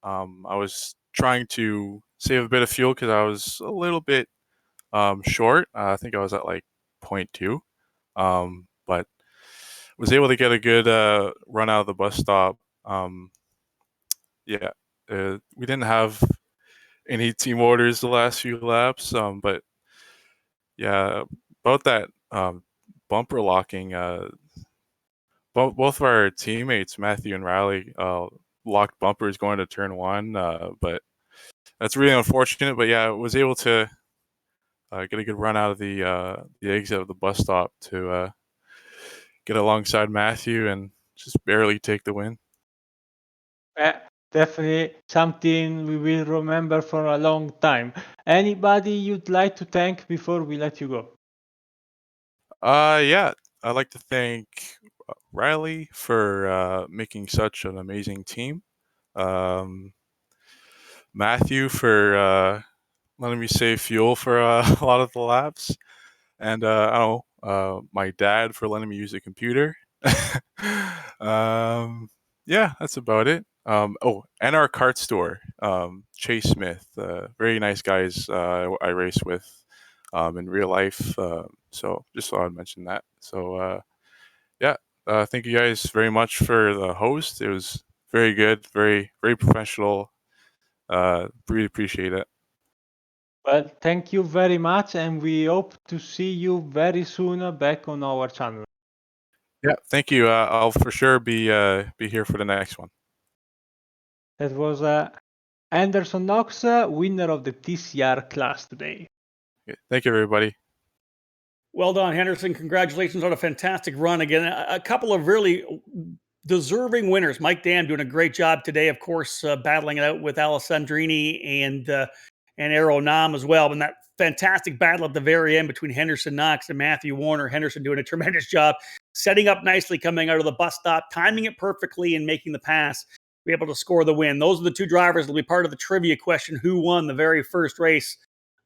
I was trying to save a bit of fuel because I was a little bit short. I think I was at like 0.2, but was able to get a good run out of the bus stop. Yeah, we didn't have any team orders the last few laps, but yeah, about that bumper locking. Both of our teammates, Matthew and Riley, locked bumpers going to turn one, but that's really unfortunate. But yeah, I was able to get a good run out of the exit of the bus stop to get alongside Matthew and just barely take the win. Definitely something we will remember for a long time. Anybody you'd like to thank before we let you go? Yeah, I'd like to thank Riley for making such an amazing team. Um, Matthew for letting me save fuel for a lot of the laps. And I don't know, my dad for letting me use a computer. um, yeah, that's about it. Oh, and our kart store, Chase Smith, very nice guys I race with in real life. So just thought I'd mention that. So yeah, thank you guys very much for the host. It was very good, very professional. Really appreciate it. Well, thank you very much, and we hope to see you very soon back on our channel. Yeah, thank you. I'll for sure be here for the next one. That was Anderson Knox, winner of the TCR class today. Okay, thank you, everybody. Well done, Henderson. Congratulations on a fantastic run again. A couple of really deserving winners. Mike Dam doing a great job today, of course, battling it out with Alessandrini and Aero Nam as well. And that fantastic battle at the very end between Henderson Knox and Matthew Warner. Henderson doing a tremendous job, setting up nicely, coming out of the bus stop, timing it perfectly, and making the pass. Be able to score the win. Those are the two drivers that will be part of the trivia question: who won the very first race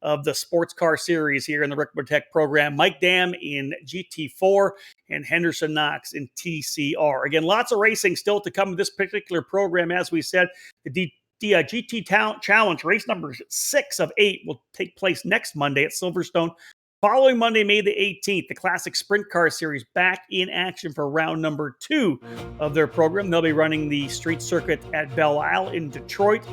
of the sports car series here in the Ricmotech program? Mike Dam in GT4 and Henderson Knox in TCR. Again, lots of racing still to come in this particular program. As we said, the GT Challenge, race number 6 of 8, will take place next Monday at Silverstone. Following Monday, May the 18th, the Classic Sprint Car Series back in action for round number 2 of their program. They'll be running the street circuit at Belle Isle in Detroit.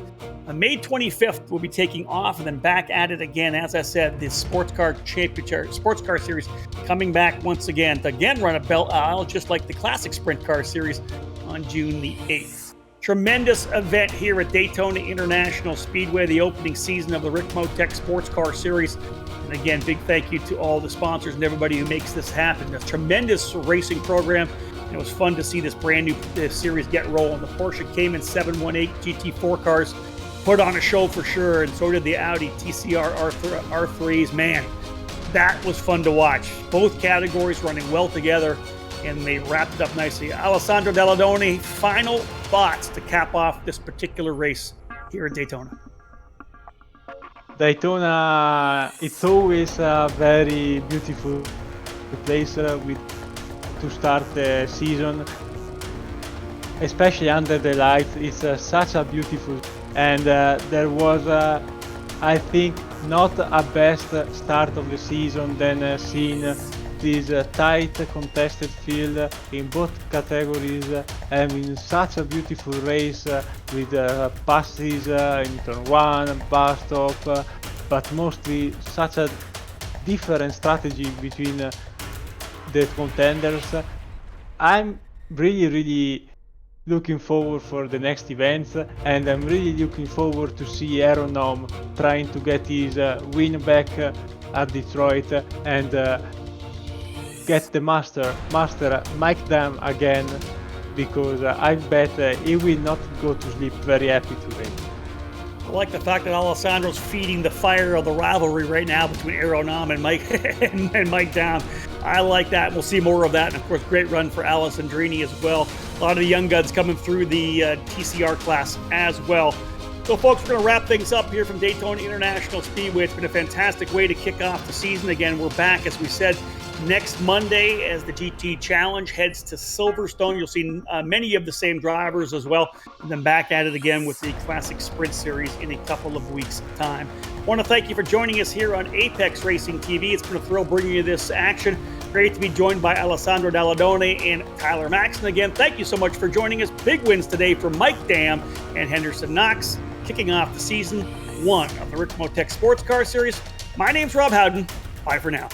On May 25th, we'll be taking off and then back at it again. As I said, the Sports Car Championship, Sports Car Series coming back once again to run at Belle Isle, just like the Classic Sprint Car Series on June the 8th. Tremendous event here at Daytona International Speedway, the opening season of the Ricmotech Sports Car Series. And again, big thank you to all the sponsors and everybody who makes this happen. A tremendous racing program. And it was fun to see this brand new series get rolling. The Porsche Cayman 718 GT4 cars put on a show for sure, and so did the Audi TCR R3s. Man, that was fun to watch. Both categories running well together, and they wrapped it up nicely. Alessandro Dalladone, final thoughts to cap off this particular race here at Daytona. Daytona, it's always a very beautiful place to start the season, especially under the lights. It's such a beautiful, and there was, I think, not a best start of the season than seeing this tight contested field in both categories, having such a beautiful race with passes in turn 1, bus stop, but mostly such a different strategy between the contenders. I'm really looking forward for the next events, and I'm really looking forward to see Aaron Nom trying to get his win back at Detroit and get the master Mike Dam again, because I bet he will not go to sleep very happy today. I like the fact that Alessandro's feeding the fire of the rivalry right now between Aeronam and Mike and Mike Down. I like that. We'll see more of that. And of course, great run for Alessandrini as well. A lot of the young guns coming through the TCR class as well. So folks, we're going to wrap things up here from Daytona International Speedway. It's been a fantastic way to kick off the season. Again, we're back, as we said, next Monday as the GT Challenge heads to Silverstone. You'll see many of the same drivers as well, and then back at it again with the Classic Sprint Series in a couple of weeks' time. I want to thank you for joining us here on Apex Racing TV. It's been a thrill bringing you this action. Great to be joined by Alessandro Dalladone and Tyler Maxson. Again, thank you so much for joining us. Big wins today for Mike Dam and Henderson Knox, kicking off the season 1 of the Ricmotech Sports Car Series. My name's Rob Howden. Bye for now.